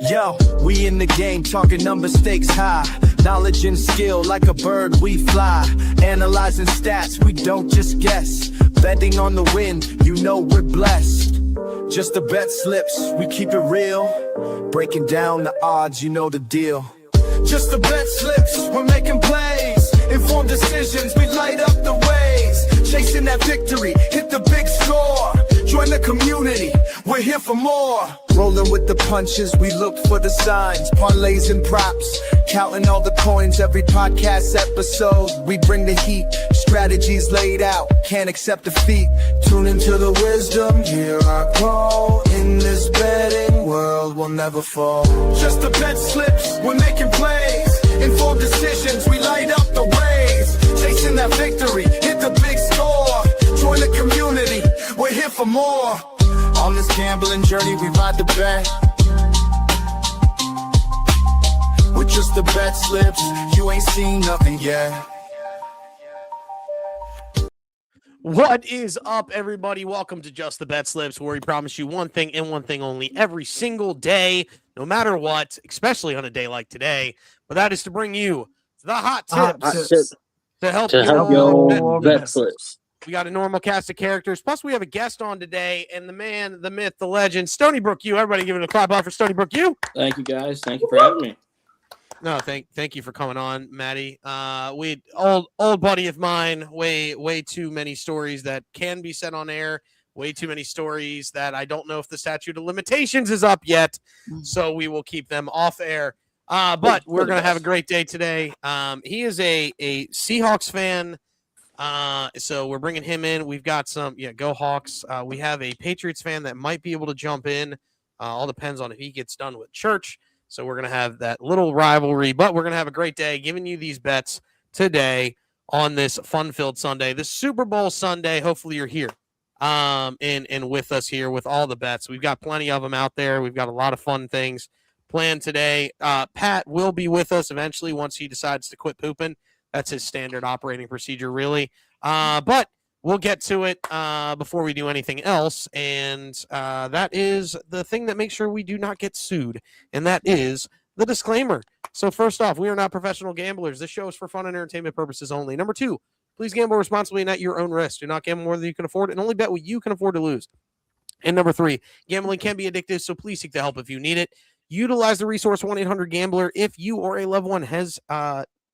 Yo, we in the game, talking number stakes high. Knowledge and skill, like a bird we fly. Analyzing stats, we don't just guess. Betting on the wind, you know we're blessed. Just the bet slips, we keep it real. Breaking down the odds, you know the deal. Just the bet slips, we're making plays. Informed decisions, we light up the ways. Chasing that victory, hit the big score. Join the community, we're here for more. Rolling with the punches, we look for the signs. Parlays and props, counting all the coins. Every podcast episode, we bring the heat. Strategies laid out, can't accept defeat. Tune into the wisdom, hear our call. In this betting world, we'll never fall. Just the bet slips, we're making plays. Informed decisions, we light up the ways. Chasing that victory, hit the big score. Join the community, we're here for more. On this gambling journey, we ride the bet. With just the bet slips, you ain't seen nothing yet. What is up, everybody? Welcome to Just the Bet Slips, where we promise you one thing and one thing only every single day, no matter what, especially on a day like today. But that is to bring you the hot tips to help your bet slips. We got a normal cast of characters. Plus, we have a guest on today, and the man, the myth, the legend, Stony Brook U. Everybody give it a clap out for Stony Brook U. Thank you, guys. Thank you for having me. No, thank you for coming on, Maddie. We old buddy of mine. Way too many stories that can be said on air. Way too many stories that I don't know if the statute of limitations is up yet. So we will keep them off air. But we're gonna have a great day today. He is a Seahawks fan. So we're bringing him in. We've got some, go Hawks. We have a Patriots fan that might be able to jump in. All depends on if he gets done with church. So we're going to have that little rivalry, but we're going to have a great day giving you these bets today on this fun-filled Sunday, this Super Bowl Sunday. Hopefully you're here and with us here with all the bets. We've got plenty of them out there. We've got a lot of fun things planned today. Pat will be with us eventually once he decides to quit pooping. That's his standard operating procedure, really. But we'll get to it before we do anything else, and that is the thing that makes sure we do not get sued, and that is the disclaimer. So first off, we are not professional gamblers. This show is for fun and entertainment purposes only. Number two, please gamble responsibly and at your own risk. Do not gamble more than you can afford, and only bet what you can afford to lose. And number three, gambling can be addictive, so please seek the help if you need it. Utilize the resource 1-800-GAMBLER if you or a loved one has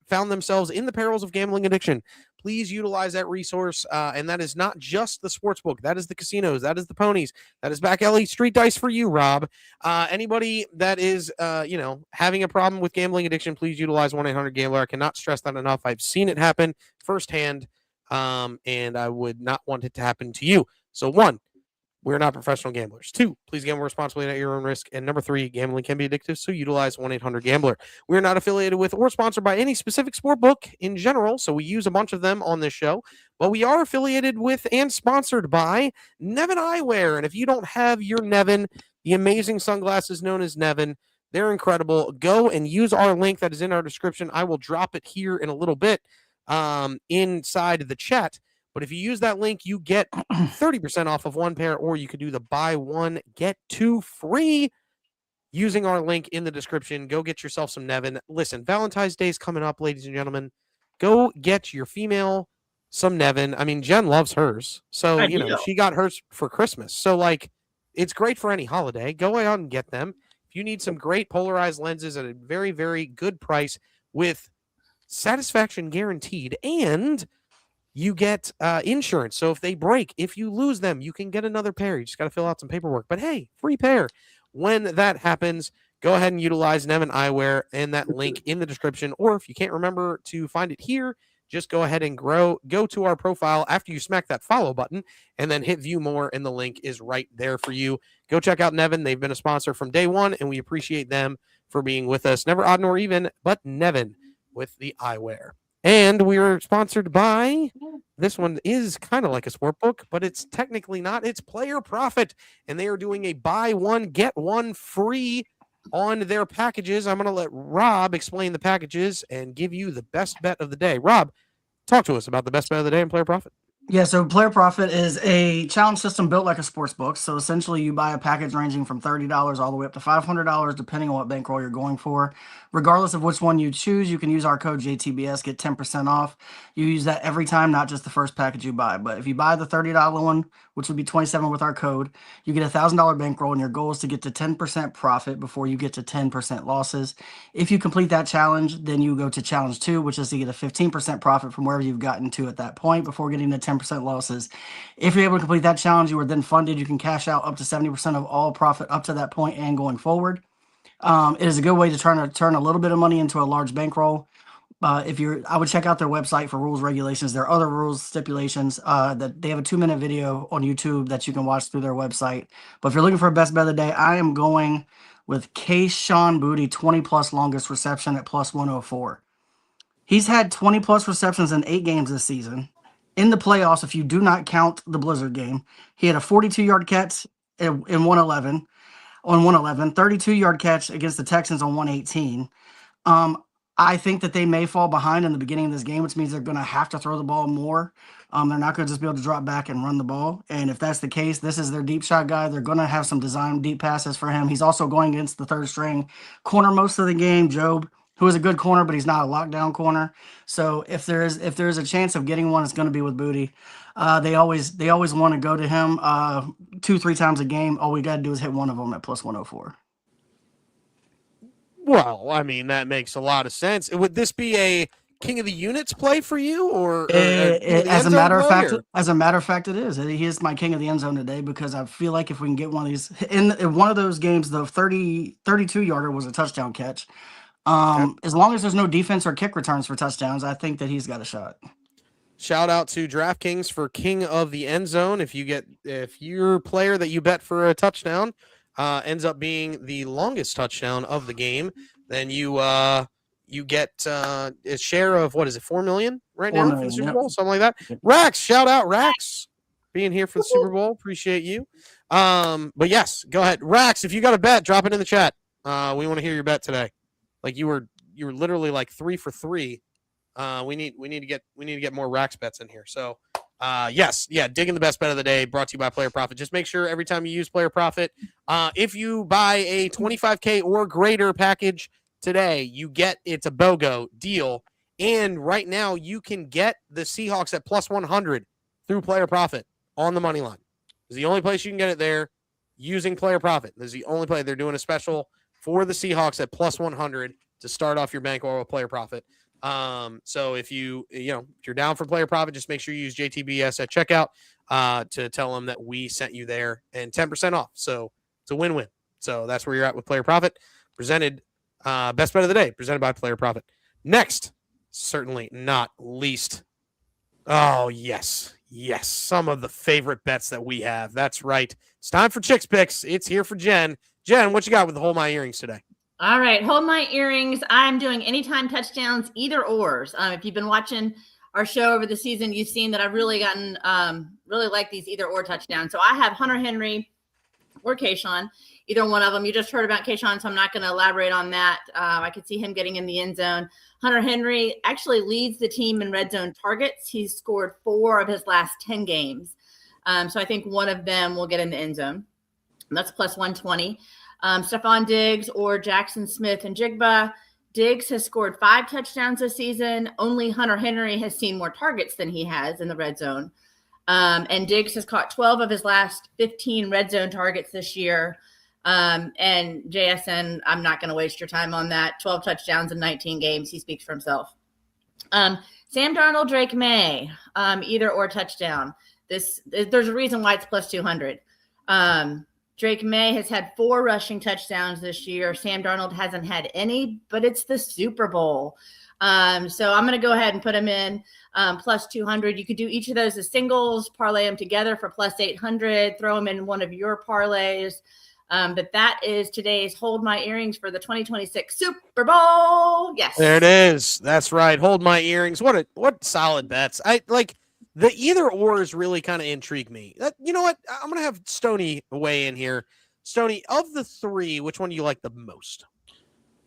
found themselves in the perils of gambling addiction. Please utilize that resource, and that is not just the sportsbook. That is the casinos. That is the ponies. That is back alley street dice for you, Rob. Anybody that is, having a problem with gambling addiction, please utilize 1-800-GAMBLER. I cannot stress that enough. I've seen it happen firsthand, and I would not want it to happen to you. So, one, we're not professional gamblers. Two, please gamble responsibly and at your own risk. And number three, gambling can be addictive, so utilize 1-800-GAMBLER. We're not affiliated with or sponsored by any specific sport book in general, so we use a bunch of them on this show. But we are affiliated with and sponsored by Nevin Eyewear. And if you don't have your Nevin, the amazing sunglasses known as Nevin, they're incredible. Go and use our link that is in our description. I will drop it here in a little bit inside the chat. But if you use that link, you get 30% off of one pair, or you could do the buy one, get two free using our link in the description. Go get yourself some Nevin. Listen, Valentine's Day is coming up, ladies and gentlemen. Go get your female some Nevin. I mean, Jen loves hers. So, she got hers for Christmas. So, it's great for any holiday. Go out and get them. If you need some great polarized lenses at a very, very good price with satisfaction guaranteed, and you get insurance. So if they break, if you lose them, you can get another pair. You just got to fill out some paperwork. But hey, free pair. When that happens, go ahead and utilize Nevin Eyewear and that link in the description. Or if you can't remember to find it here, just go ahead and go to our profile after you smack that follow button and then hit view more, and the link is right there for you. Go check out Nevin. They've been a sponsor from day one, and we appreciate them for being with us. Never odd nor even, but Nevin with the eyewear. And we are sponsored by, this one is kind of like a sport book, but it's technically not. It's Player Profit, and they are doing a buy one, get one free on their packages. I'm going to let Rob explain the packages and give you the best bet of the day. Rob, talk to us about the best bet of the day in Player Profit. Yeah, so Player Profit is a challenge system built like a sports book. So essentially, you buy a package ranging from $30 all the way up to $500, depending on what bankroll you're going for. Regardless of which one you choose, you can use our code JTBS, get 10% off. You use that every time, not just the first package you buy. But if you buy the $30 one, which would be 27 with our code, you get a $1,000 bankroll, and your goal is to get to 10% profit before you get to 10% losses. If you complete that challenge, then you go to challenge 2, which is to get a 15% profit from wherever you've gotten to at that point before getting to 10% losses. If you're able to complete that challenge, you are then funded. You can cash out up to 70% of all profit up to that point and going forward. It is a good way to turn a little bit of money into a large bankroll. I would check out their website for rules, regulations. There are other rules, stipulations. That they have a 2-minute video on YouTube that you can watch through their website. But if you're looking for a best bet of the day, I am going with Kayshawn Boutte, 20+ longest reception at plus 104. He's had 20+ receptions in 8 games this season. In the playoffs, if you do not count the Blizzard game, he had a 42-yard catch in 111 on 111, 32-yard catch against the Texans on 118. I think that they may fall behind in the beginning of this game, which means they're going to have to throw the ball more. They're not going to just be able to drop back and run the ball. And if that's the case, this is their deep shot guy. They're going to have some design deep passes for him. He's also going against the third string corner most of the game, Job, who is a good corner, but he's not a lockdown corner. So if there is a chance of getting one, it's going to be with Boutte. They always want to go to him 2-3 times a game. All we got to do is hit one of them at plus 104. Well, I mean, that makes a lot of sense. Would this be a king of the units play for you, or as a matter of fact, it is. He is my king of the end zone today because I feel like if we can get one of these in one of those games, the 32-yarder was a touchdown catch. As long as there's no defense or kick returns for touchdowns, I think that he's got a shot. Shout out to DraftKings for king of the end zone. If your player that you bet for a touchdown ends up being the longest touchdown of the game, then you get a share of, what is it, $4 million right now for the Super Bowl, something like that. Rax, shout out Rax, being here for the Super Bowl. Appreciate you. But yes, go ahead, Rax. If you got a bet, drop it in the chat. We want to hear your bet today. Like you were literally like 3 for 3. We need to get more Rax bets in here. So. Digging the best bet of the day, brought to you by Player Profit. Just make sure every time you use Player Profit, if you buy a $25K or greater package today, it's a BOGO deal. And right now, you can get the Seahawks at plus 100 through Player Profit on the money line. It's the only place you can get it there using Player Profit. This is the only play. They're doing a special for the Seahawks at plus 100 to start off your bankroll with Player Profit. So if you're down for Player Profit, just make sure you use JTBS at checkout to tell them that we sent you there, and 10% off. So it's a win-win. So that's where you're at with Player Profit. Presented best bet of the day, presented by Player Profit. Next, certainly not least. Oh, yes, some of the favorite bets that we have. That's right. It's time for Chicks Picks. It's here for Jen. Jen, what you got with the Hold My Earrings today? All right, Hold My Earrings. I'm doing anytime touchdowns, either ors. If you've been watching our show over the season, you've seen that I've really gotten really like these either or touchdowns. So I have Hunter Henry or Kayshawn, either one of them. You just heard about Kayshawn, so I'm not going to elaborate on that. I could see him getting in the end zone. Hunter Henry actually leads the team in red zone targets. He's scored 4 of his last 10 games. So I think one of them will get in the end zone. That's plus 120. Stephon Diggs or Jackson Smith and Jigba. Diggs has scored 5 touchdowns this season. Only Hunter Henry has seen more targets than he has in the red zone. And Diggs has caught 12 of his last 15 red zone targets this year. And JSN, I'm not going to waste your time on that. 12 touchdowns in 19 games. He speaks for himself. Sam Darnold, Drake May, either or touchdown. There's a reason why it's plus 200. Drake May has had 4 rushing touchdowns this year. Sam Darnold hasn't had any, but it's the Super Bowl. So I'm going to go ahead and put him in plus 200. You could do each of those as singles, parlay them together for plus 800, throw them in one of your parlays. But that is today's Hold My Earrings for the 2026 Super Bowl. Yes. There it is. That's right. Hold My Earrings. What solid bets. I like the either ors really kind of intrigue me. You know what? I'm going to have Stoney weigh in here. Stoney, of the 3, which one do you like the most?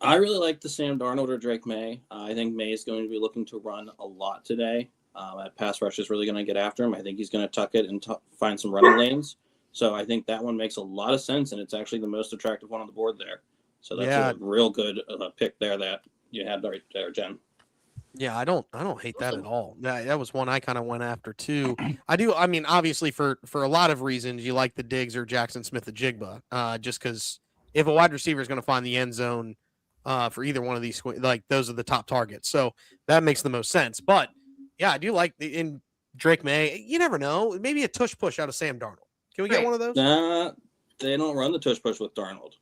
I really like the Sam Darnold or Drake May. I think May is going to be looking to run a lot today. That pass rush is really going to get after him. I think he's going to tuck it and find some running lanes. So I think that one makes a lot of sense, and it's actually the most attractive one on the board there. So that's a real good pick there that you had right there, Jen. Yeah, I don't hate that at all. That was one I kind of went after too. I mean, obviously for a lot of reasons, you like the Diggs or Jackson Smith-Njigba, just because if a wide receiver is going to find the end zone for either one of these, like those are the top targets. So that makes the most sense. But yeah, I do like in Drake May. You never know. Maybe a tush push out of Sam Darnold. Can we get one of those? They don't run the tush push with Darnold.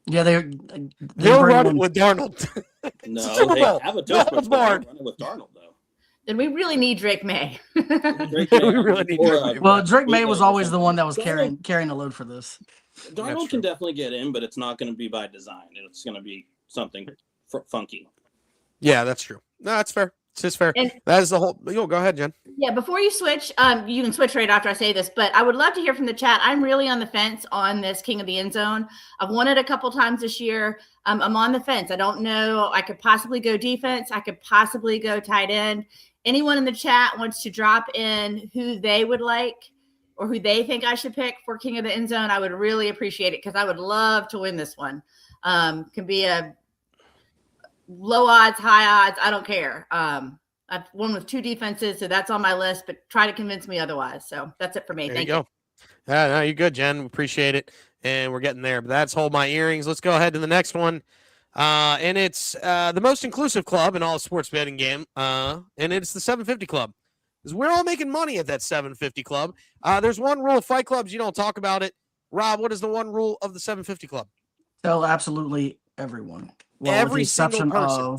Yeah, they'll run it with Darnold. No, they have a tush push, but they don't run it with Darnold though. Then we really need Drake May. Drake May. We really need Drake May. Well, Drake May was always the one that was carrying the load for this. Darnold can definitely get in, but it's not going to be by design. It's going to be something funky. Yeah, that's true. No, that's fair. It's just fair. And that is the whole. Go ahead, Jen. Yeah, before you switch, you can switch right after I say this, but I would love to hear from the chat. I'm really on the fence on this King of the End Zone. I've won it a couple times this year. I'm on the fence. I don't know. I could possibly go defense. I could possibly go tight end. Anyone in the chat wants to drop in who they would like or who they think I should pick for King of the End Zone, I would really appreciate it because I would love to win this one. Can be a low odds, high odds. I don't care. I've won with 2 defenses, so that's on my list, but try to convince me otherwise. So that's it for me. Thank you. Yeah, no, you're good, Jen. Appreciate it. And we're getting there. But that's Hold My Earrings. Let's go ahead to the next one. And it's the most inclusive club in all sports betting game. And it's the 750 Club. Because we're all making money at that 750 Club. There's one rule of Fight Clubs. You don't talk about it. Rob, what is the one rule of the 750 Club? Tell absolutely everyone. Well, every single person.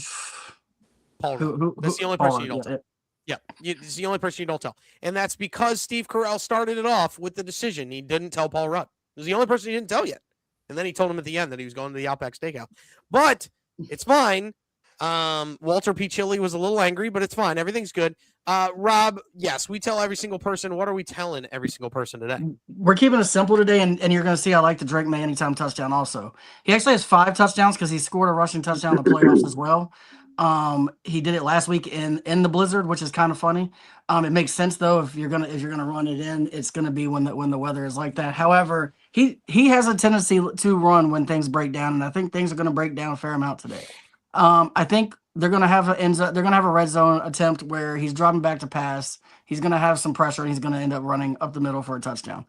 Paul Rudd. That's the only person you don't tell. Yeah, it's the only person you don't tell. And that's because Steve Carell started it off with the decision. He didn't tell Paul Rudd. It was the only person he didn't tell yet. And then he told him at the end that he was going to the Outback Steakhouse. But it's fine. Walter P. Chili was a little angry, but it's fine. Everything's good. Rob, yes, we tell every single person. What are we telling every single person today? We're keeping it simple today, and you're going to see I like the Drake May anytime touchdown also. He actually has 5 touchdowns because he scored a rushing touchdown in the playoffs as well. He did it last week in the blizzard, which is kind of funny. It makes sense though if you're gonna run it in, it's gonna be when the weather is like that. However, he has a tendency to run when things break down, and I think things are gonna break down a fair amount today. I think they're gonna have a red zone attempt where he's dropping back to pass. He's gonna have some pressure, and he's gonna end up running up the middle for a touchdown.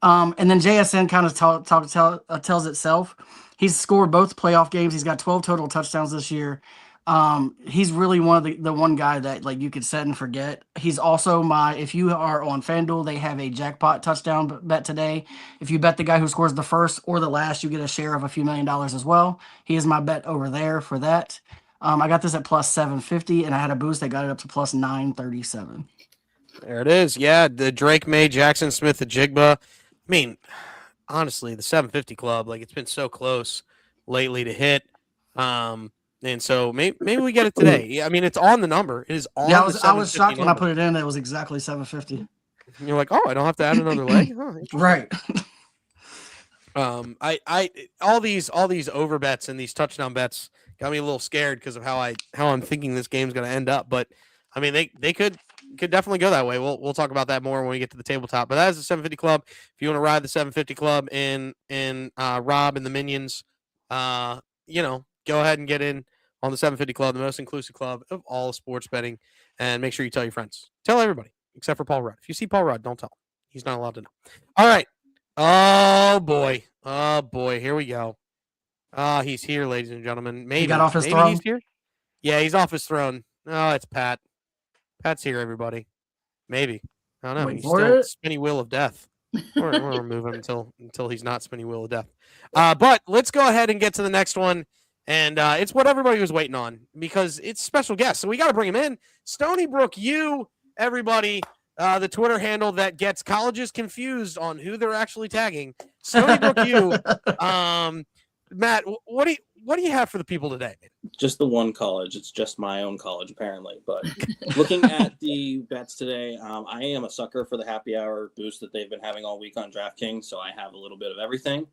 And then JSN kind of tells itself. He's scored both playoff games. He's got 12 total touchdowns this year. He's really one of the one guy that like you could set and forget. He's also if you are on FanDuel, they have a jackpot touchdown bet today. If you bet the guy who scores the first or the last, you get a share of a few $1 million as well. He is my bet over there for that. I got this at plus 750 and I had a boost that got it up to plus 937. There it is. Yeah. The Drake May, Jackson Smith-Njigba. I mean, honestly, the 750 Club, like it's been so close lately to hit. And so maybe we get it today. I mean, it's on the number. It is on. Yeah, I was shocked when I put it in. It was exactly 750. And you're like, oh, I don't have to add another leg, right? All these over bets and these touchdown bets got me a little scared because of how I'm thinking this game's going to end up. But I mean, they could definitely go that way. We'll talk about that more when we get to the tabletop. But that is the 750 Club. If you want to ride the 750 Club in Rob and the Minions, go ahead and get in on the 750 Club, the most inclusive club of all sports betting. And make sure you tell your friends. Tell everybody, except for Paul Rudd. If you see Paul Rudd, don't tell him. He's not allowed to know. All right. Oh, boy. Here we go. He's here, ladies and gentlemen. Maybe. He got off his throne? He's here? Yeah, he's off his throne. Oh, it's Pat. Pat's here, everybody. Maybe. I don't know. He's still spinny wheel of death. We're going to remove him until he's not spinny wheel of death. But let's go ahead and get to the next one. And it's what everybody was waiting on because it's special guest. So we got to bring him in. Stony Brook U, everybody, the Twitter handle that gets colleges confused on who they're actually tagging. Stony Brook U. Matt, what do you have for the people today? Just the one college. It's just my own college, apparently. But looking at the bets today, I am a sucker for the happy hour boost that they've been having all week on DraftKings. So I have a little bit of everything.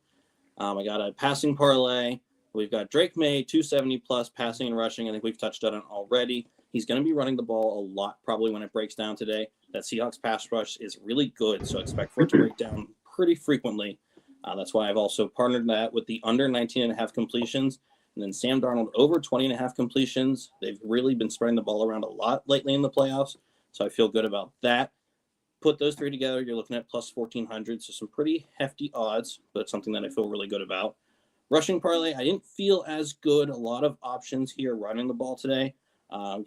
I got a passing parlay. We've got Drake May, 270 plus passing and rushing. I think we've touched on it already. He's going to be running the ball a lot probably when it breaks down today. That Seahawks pass rush is really good, so expect for it to break down pretty frequently. That's why I've also partnered that with the under 19.5 completions. And then Sam Darnold over 20.5 completions. They've really been spreading the ball around a lot lately in the playoffs, so I feel good about that. Put those three together, you're looking at plus 1,400, so some pretty hefty odds, but something that I feel really good about. Rushing parlay, I didn't feel as good. A lot of options here running the ball today.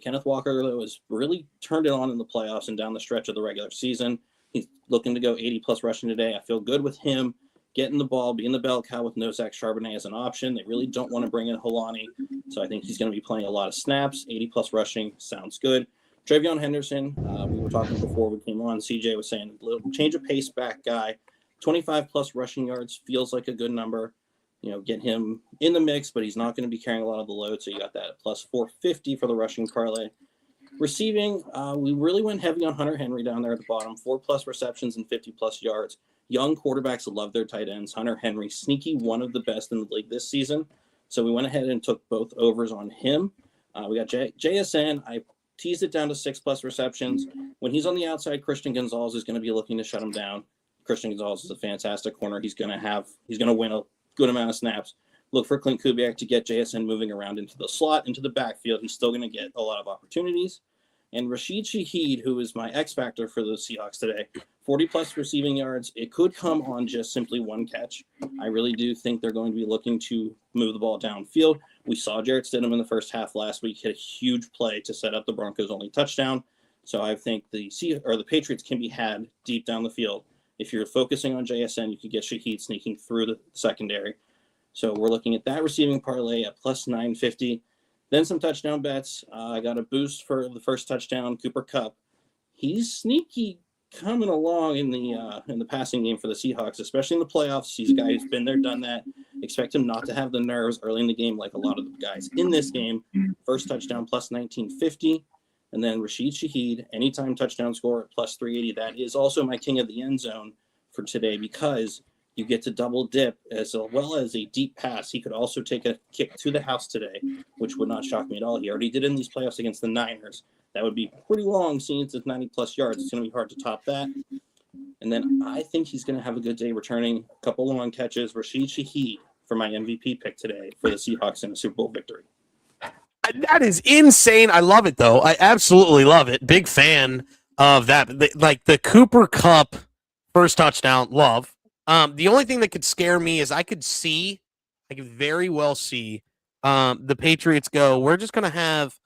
Kenneth Walker, though, has really turned it on in the playoffs and down the stretch of the regular season. He's looking to go 80-plus rushing today. I feel good with him getting the ball, being the bell cow with Nosak Charbonnet as an option. They really don't want to bring in Holani, so I think he's going to be playing a lot of snaps. 80-plus rushing sounds good. Travion Henderson, we were talking before we came on. CJ was saying a little change of pace back guy. 25-plus rushing yards feels like a good number. Get him in the mix, but he's not going to be carrying a lot of the load, so you got that at plus 450 for the rushing parlay. Receiving, we really went heavy on Hunter Henry down there at the bottom. 4-plus receptions and 50-plus yards. Young quarterbacks love their tight ends. Hunter Henry, sneaky one of the best in the league this season. So we went ahead and took both overs on him. We got JSN. I teased it down to 6-plus receptions. When he's on the outside, Christian Gonzalez is going to be looking to shut him down. Christian Gonzalez is a fantastic corner. He's going to win a good amount of snaps. Look for Clint Kubiak to get JSN moving around into the slot, into the backfield. He's still going to get a lot of opportunities. And Rashid Shaheed, who is my X factor for the Seahawks today, 40-plus receiving yards. It could come on just simply one catch. I really do think they're going to be looking to move the ball downfield. We saw Jarrett Stidham in the first half last week hit a huge play to set up the Broncos' only touchdown. So I think the Patriots can be had deep down the field. If you're focusing on JSN, you could get Shaheed sneaking through the secondary. So we're looking at that receiving parlay at plus 950. Then some touchdown bets. I got a boost for the first touchdown, Cooper Kupp. He's sneaky coming along in the passing game for the Seahawks, especially in the playoffs. He's a guy who's been there, done that. Expect him not to have the nerves early in the game like a lot of the guys in this game. First touchdown, plus 1950. And then Rashid Shaheed, anytime touchdown score at plus 380. That is also my king of the end zone for today because you get to double dip as well as a deep pass. He could also take a kick to the house today, which would not shock me at all. He already did in these playoffs against the Niners. That would be pretty long, seeing it's 90-plus yards. It's going to be hard to top that. And then I think he's going to have a good day returning a couple long catches. Rashid Shaheed for my MVP pick today for the Seahawks in a Super Bowl victory. That is insane. I love it, though. I absolutely love it. Big fan of that. Like the Cooper Kupp first touchdown, love. The only thing that could scare me is I could very well see the Patriots go, we're just going to have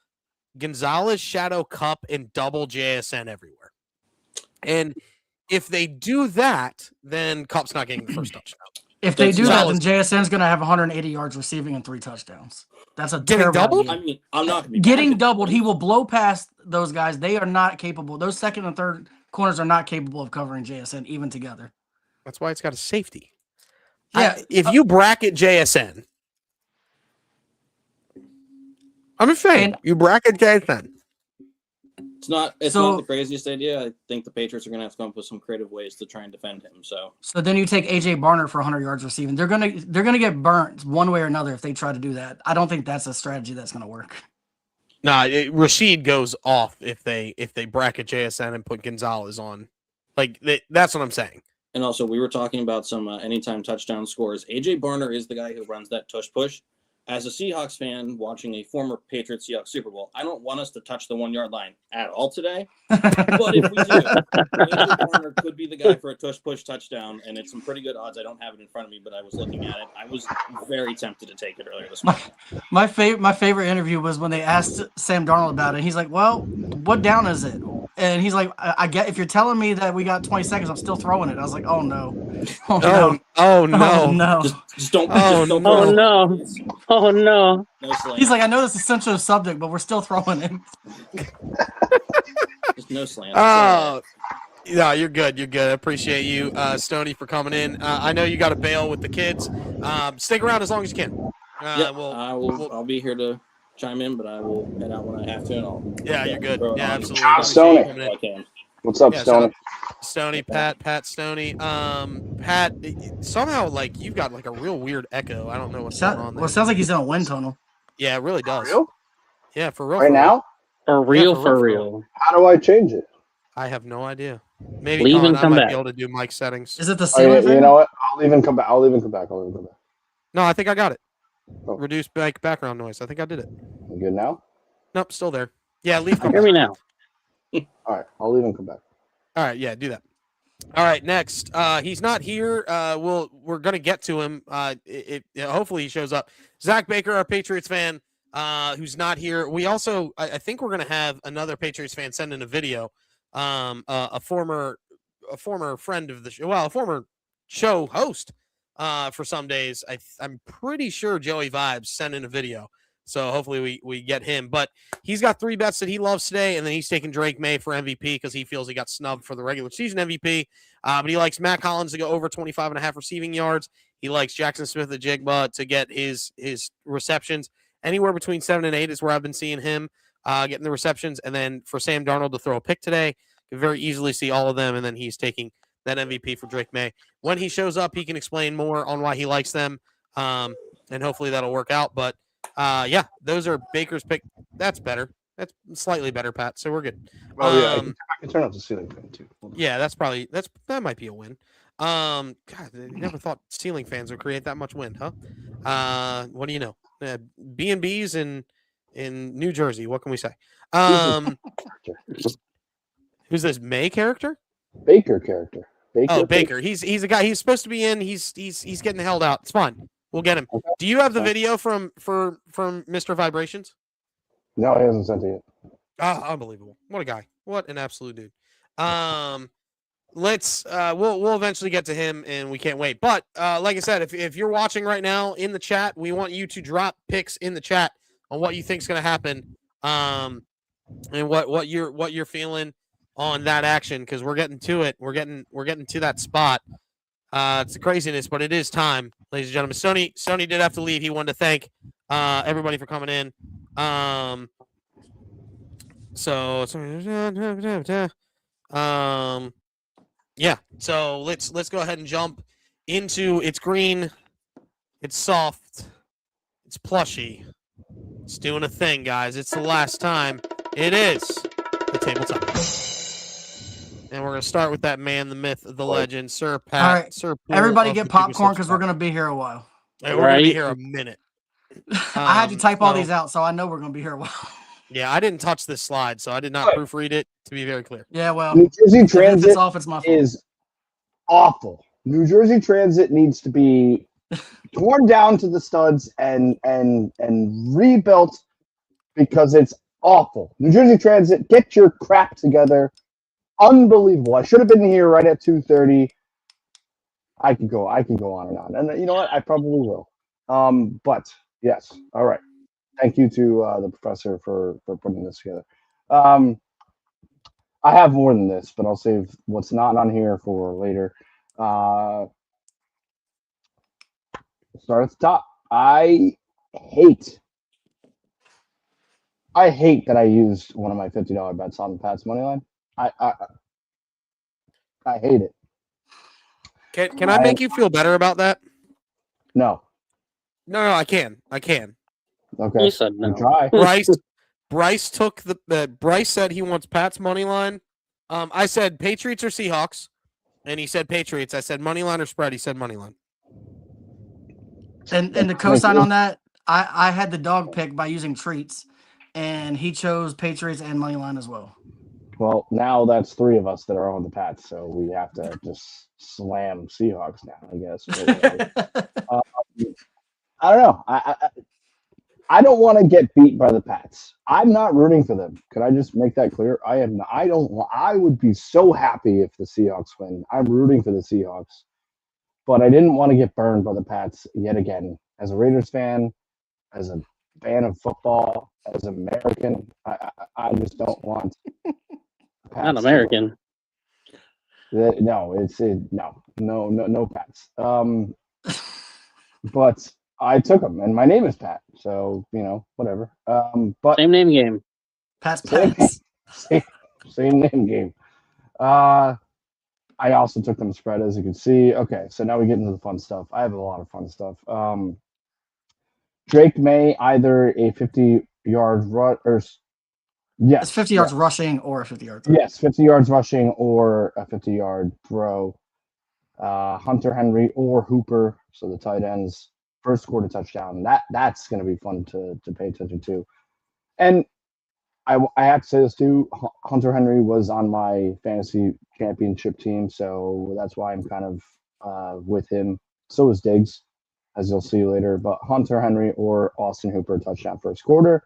Gonzalez, Shadow, Kupp, and double JSN everywhere. And if they do that, then Kupp's not getting the first touchdown. If they do that, then JSN's going to have 180 yards receiving and 3 touchdowns. That's a getting doubled. I mean, I'm not going to be getting doubled. He will blow past those guys. They are not capable. Those second and third corners are not capable of covering JSN even together. That's why it's got a safety. Yeah, if you bracket JSN, I'm just saying, you bracket JSN. It's not the craziest idea. I think the Patriots are going to have to come up with some creative ways to try and defend him. So then you take AJ Barner for 100 yards receiving. They're gonna get burnt one way or another if they try to do that. I don't think that's a strategy that's going to work. Nah, Rashid goes off if they bracket JSN and put Gonzalez on. That's what I'm saying. And also, we were talking about some anytime touchdown scores. AJ Barner is the guy who runs that tush push. As a Seahawks fan watching a former Patriots Seahawks Super Bowl, I don't want us to touch the 1 yard line at all today. But if we do, AJ Barner could be the guy for a tush push touchdown, and it's some pretty good odds. I don't have it in front of me, but I was looking at it. I was very tempted to take it earlier this morning. My favorite interview was when they asked Sam Darnold about it. He's like, "Well, what down is it?" And he's like, I get if you're telling me that we got 20 seconds, I'm still throwing it. I was like, oh no. Oh no. Oh no. Just don't. Oh, just don't no. throw it. No. Oh no. No slant. He's like, I know this is a sensitive subject, but we're still throwing it. Just no slant. Oh. Yeah, you're good. You're good. I appreciate you, Stoney, for coming in. I know you got to bail with the kids. Stick around as long as you can. I'll be here to chime in, but I will head out when I have to. And you're good. Yeah, absolutely. Stoney. What's up, Stoney? Stoney, Pat Stoney. Pat, somehow you've got a real weird echo. I don't know what's going on there. Well, it sounds like he's in a wind tunnel. Yeah, it really does. For real? Yeah, for real. Right now? For real, for for real. real. How do I change it? I have no idea. Maybe Leave Colin, and I come might back. be able to do Mike settings. Is it the Oh, ceiling fan? you know what? I'll even come back. I'll even come back. No, I think I got it. Oh. Reduce background noise. I think I did it. You good now? Nope, still there. Yeah, leave. Come Hear back. me now. All right. I'll even come back. All right, yeah, do that. All right, next. He's not here. We're gonna get to him. Hopefully he shows up. Zach Baker, our Patriots fan, who's not here. We also, I think we're gonna have another Patriots fan send in a video. A former friend of the show, well, a former show host, for some days. I'm pretty sure Joey Vibes sent in a video. So hopefully we get him. But he's got 3 bets that he loves today, and then he's taking Drake May for MVP because he feels he got snubbed for the regular season MVP. But he likes Matt Collins to go over 25.5 receiving yards. He likes Jackson Smith-Njigba to get his receptions. Anywhere between 7 and 8 is where I've been seeing him getting the receptions. And then for Sam Darnold to throw a pick today, you can very easily see all of them. And then he's taking that MVP for Drake May. When he shows up, he can explain more on why he likes them. And hopefully that'll work out. But yeah, those are Baker's pick. That's better. That's slightly better, Pat. So we're good. Oh yeah, I can turn off the ceiling fan too. Yeah, that might be a win. God, I never thought ceiling fans would create that much wind, huh? What do you know? B&Bs in New Jersey. What can we say? Who's this May character? Baker character. Baker. Baker. He's a guy. He's supposed to be in. He's getting held out. It's fine. We'll get him. Okay. Do you have the video from Mr. Vibrations? No, he hasn't sent it yet. Oh, unbelievable. What a guy. What an absolute dude. Let's we'll eventually get to him, and we can't wait. But like I said, if you're watching right now in the chat, we want you to drop picks in the chat on what you think's going to happen, and what you're feeling on that action, because we're getting to it. We're getting to that spot. It's the craziness, but it is time, ladies and gentlemen. Sony did have to leave. He wanted to thank everybody for coming in. Yeah. So let's go ahead and jump into it's green, it's soft, it's plushy. It's doing a thing, guys. It's the last time. It is the tabletop. And we're gonna start with that man, the myth, the legend, Sir Pat. All right. Sir Poole Everybody of get the popcorn BetSlips because we're going to be here a while. Hey, we're gonna be here a minute. I had to type all these out, so I know we're going to be here a while. Yeah, I didn't touch this slide, so I did not proofread it, to be very clear. Yeah, well, New Jersey Transit off, it's my fault. is awful. New Jersey Transit needs to be torn down to the studs and rebuilt because it's awful. New Jersey Transit, get your crap together. Unbelievable. I should have been here right at 2:30. I could go on and on. And you know what? I probably will. But yes. All right. Thank you to the professor for putting this together. I have more than this, but I'll save what's not on here for later. Start at the top. I hate that I used one of my $50 bets on the Pats money line. I hate it. Can I make you feel better about that? No. No, I can. Okay. You said no. Try. Bryce took Bryce said he wants Pat's money line. I said Patriots or Seahawks, and he said Patriots. I said money line or spread. He said money line. And the cosign on that, I had the dog pick by using treats, and he chose Patriots and money line as well. Well, now that's 3 of us that are on the Pats, so we have to just slam Seahawks now, I guess. I don't know. I don't want to get beat by the Pats. I'm not rooting for them. Could I just make that clear? I am. I would be so happy if the Seahawks win. I'm rooting for the Seahawks, but I didn't want to get burned by the Pats yet again. As a Raiders fan, as a fan of football, as an American, I just don't want. Pats Not American. No, no Pats. But I took them, and my name is Pat, so whatever. But Same name game. Pats. Same name game. I also took them spread, as you can see. Okay, so now we get into the fun stuff. I have a lot of fun stuff. Drake May either a 50-yard run or Yes. It's 50 yards yes. rushing or a 50-yard throw. Yes, 50 yards rushing or a 50-yard throw. Hunter Henry or Hooper, so the tight ends, first quarter touchdown. That's going to be fun to pay attention to. And I have to say this too. Hunter Henry was on my fantasy championship team, so that's why I'm kind of with him. So is Diggs, as you'll see later. But Hunter Henry or Austin Hooper touchdown first quarter.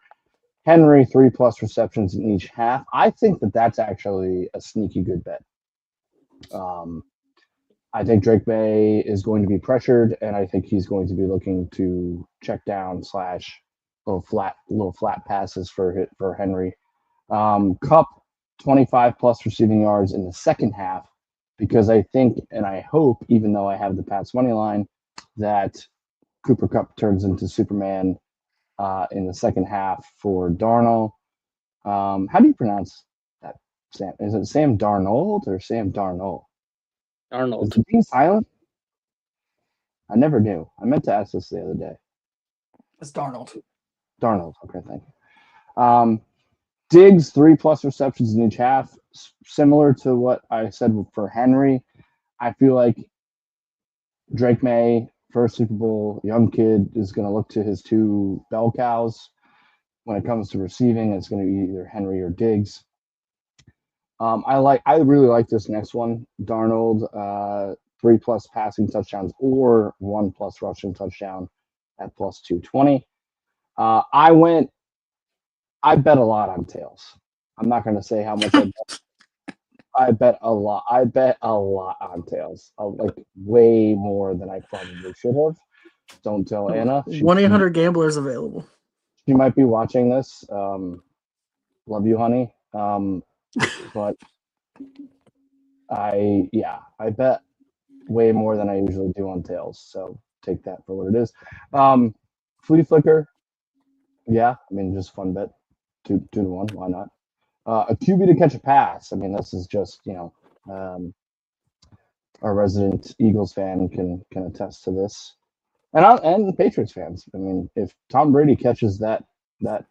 Henry 3+ receptions in each half. I think that's actually a sneaky good bet. I think Drake May is going to be pressured, and I think he's going to be looking to check down / little flat passes for Henry. Cup 25+ receiving yards in the second half, because I think and I hope, even though I have the Pats money line, that Cooper Kupp turns into Superman in the second half for Darnold. How do you pronounce that, Sam? Is it Sam Darnold or Sam Darnold? Arnold. Is it being silent? I never knew. I meant to ask this the other day. It's Darnold. Darnold. Okay, thank you. Diggs 3+ receptions in each half, similar to what I said for Henry. I feel like Drake May, first Super Bowl, young kid, is going to look to his two bell cows when it comes to receiving. It's going to be either Henry or Diggs. I really like this next one, Darnold, 3+ passing touchdowns or 1+ rushing touchdown at +220. I bet a lot on tails. I'm not going to say how much I bet. I bet a lot. I bet a lot on tails. Like way more than I probably should have. Don't tell Anna. 1-800-GAMBLER is available. She might be watching this. Love you, honey. But I bet way more than I usually do on tails. So take that for what it is. Flea flicker. Yeah, I mean, just fun bet. 2-1. Why not? A QB to catch a pass. I mean, this is just, our resident Eagles fan can attest to this, and Patriots fans. I mean, if Tom Brady catches that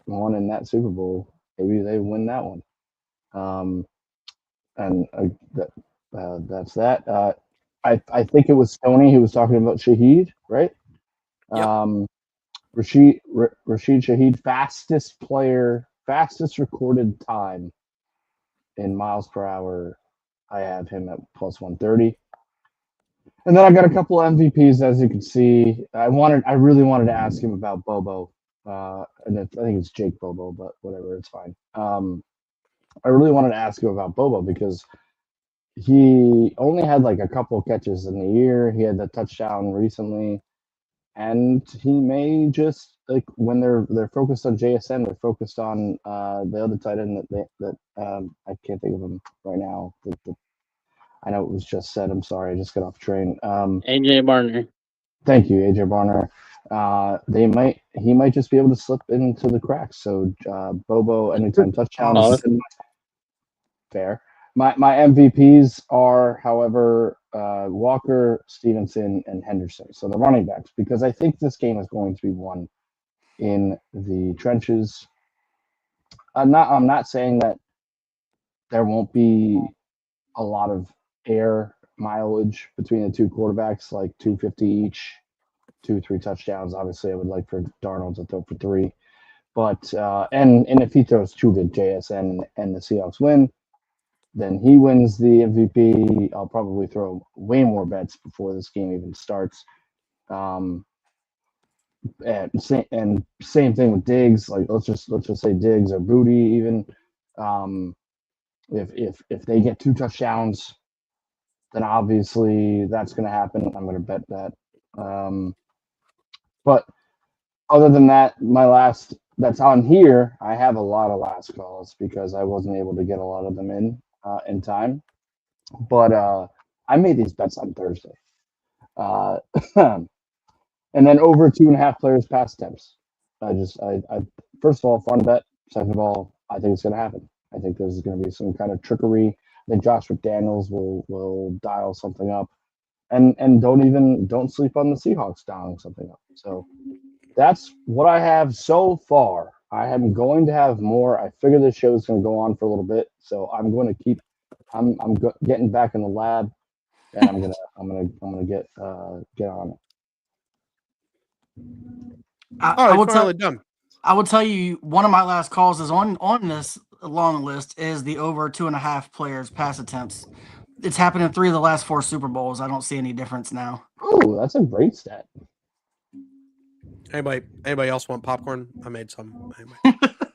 one in that Super Bowl, maybe they win that one. That's that. I think it was Tony who was talking about Shaheed, right? Yep. Rashid Shaheed, fastest recorded time in miles per hour. I have him at +130. And then I got a couple of MVPs, as you can see. I really wanted to ask him about Bobo. And I think it's Jake Bobo, but whatever, it's fine. I really wanted to ask him about Bobo because he only had like a couple of catches in the year. He had the touchdown recently. And he may just, like, when they're focused on JSN, they're focused on the other tight end that I can't think of him right now. I know it was just said. I'm sorry, I just got off the train. AJ Barner. Thank you, AJ Barner. He might just be able to slip into the cracks. So Bobo, anytime touchdowns. Fair. My MVPs are, however, Walker, Stevenson, and Henderson. So the running backs, because I think this game is going to be won in the trenches. I'm not saying that there won't be a lot of air mileage between the two quarterbacks, like 250 each, 2-3 touchdowns. Obviously, I would like for Darnold to throw for 3. But and if he throws 2 to JSN and the Seahawks win, then he wins the MVP. I'll probably throw way more bets before this game even starts. And same thing with Diggs. Like let's just say Diggs or Booty even. If they get 2 touchdowns, then obviously that's going to happen. I'm going to bet that. But other than that, that's on here. I have a lot of last calls because I wasn't able to get a lot of them in time. But I made these bets on Thursday. And then over 2.5 players pass attempts. I first of all, fun bet. Second of all, I think it's going to happen. I think there's going to be some kind of trickery. I think Josh McDaniels will dial something up, and don't sleep on the Seahawks dialing something up. So that's what I have so far I am going to have more. I figure this show is going to go on for a little bit, so I'm going to keep. Getting back in the lab, and I'm gonna get on it. I will finally done. I will tell you, one of my last calls is on this long list is the over 2.5 players pass attempts. It's happened in 3 of the last 4 Super Bowls. I don't see any difference now. Oh, that's a great stat. Anybody else want popcorn? I made some.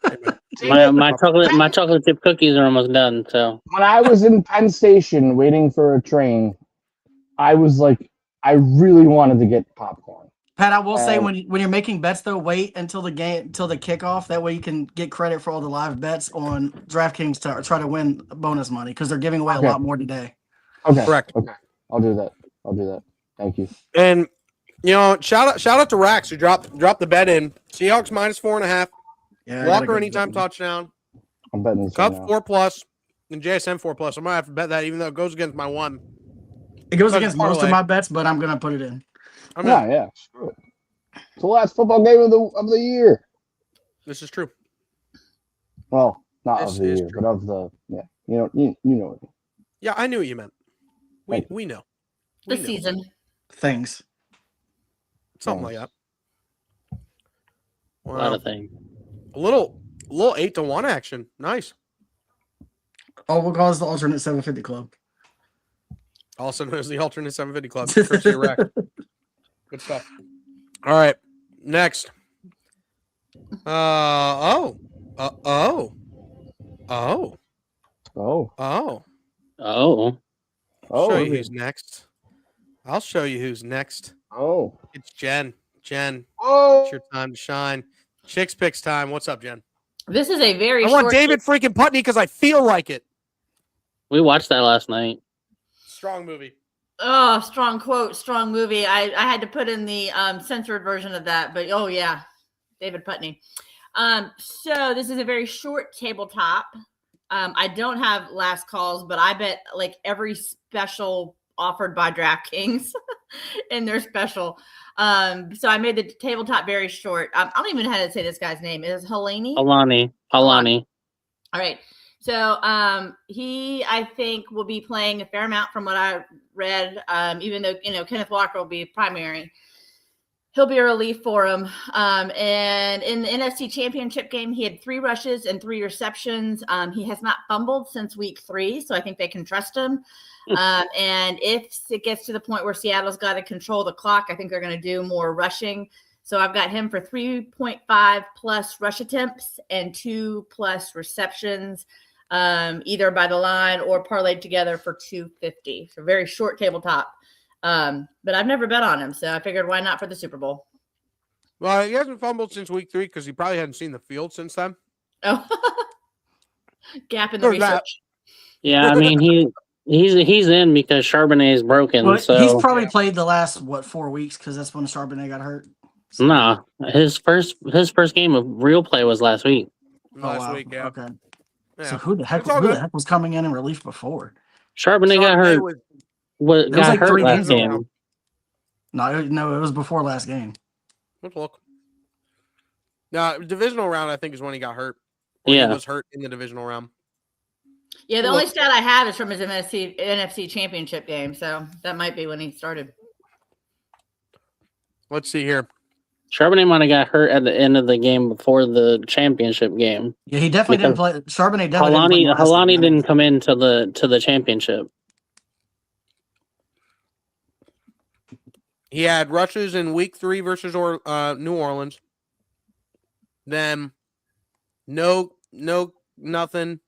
Anybody? My chocolate chip cookies are almost done. So When I was in Penn Station waiting for a train, I was like, I really wanted to get popcorn. Pat, I will say when you're making bets though, wait until the kickoff. That way you can get credit for all the live bets on DraftKings to try to win bonus money because they're giving away a lot more today. Okay, correct. Okay, I'll do that. Thank you. And shout out to Rax who dropped the bet in. Seahawks -4.5. Yeah, Walker anytime touchdown. I'm betting this Cup right now. 4+, and JSN 4+. I might have to bet that even though it goes against my one. It goes But against most of parlay. my bets, but I'm gonna put it in. Yeah. Screw it. It's the last football game of the year. This is true. Well, not This of the is year, true. but of the You know what I mean. Yeah, I knew what you meant. We know. The season. Things. Something like that. a lot of things. A little 8-1 action. Nice. Oh, we'll call this the alternate 750 club. Also known as the alternate 750 club. Courtesy of Rack. Good stuff. All right. Next. Oh. Oh. Show you who's next. I'll show you who's next. Oh. It's Jen. Jen, Oh. it's your time to shine. Chicks Picks time. What's up, Jen? This is a very I short. want David freaking Putney because I feel like it. We watched that last night. Strong movie. Oh, strong quote, strong movie. I had to put in the censored version of that, but oh yeah, David Putney. So this is a very short tabletop. I don't have last calls, but I bet like every special offered by DraftKings in their special. So I made the tabletop very short. I don't even know how to say this guy's name. Is it Helani? Alani. All right. So he, I think, will be playing a fair amount from what I read, even though, Kenneth Walker will be primary. He'll be a relief for him. And in the NFC Championship game, he had 3 rushes and 3 receptions. He has not fumbled since week 3, so I think they can trust him. And if it gets to the point where Seattle's got to control the clock, I think they're going to do more rushing. So I've got him for 3.5 plus rush attempts and 2 plus receptions, either by the line or parlayed together for 250. So very short tabletop. But I've never bet on him, so I figured why not for the Super Bowl? Well, he hasn't fumbled since week 3 because he probably hadn't seen the field since then. Oh, gap in the There's that. research. Yeah, I mean he's in because Charbonnet is broken. Well, so he's probably played the last 4 weeks because that's when Charbonnet got hurt. nah, his first game of real play was last week. Last week, yeah. Okay. Yeah. So who the heck It's all good. was coming in relief before? Charbonnet got hurt. was- Got like hurt 3 last games game. ago. No, it was before last game. Let's look. No, divisional round, I think, is when he got hurt. Or Yeah. He was hurt in the divisional round. Yeah, the only stat I have is from his NFC Championship game, so that might be when he started. Let's see here. Charbonnet might have got hurt at the end of the game before the championship game. Yeah, he definitely didn't play. Charbonnet definitely didn't play. Halani didn't come into the championship. He had rushes in week 3 versus New Orleans. Then nothing.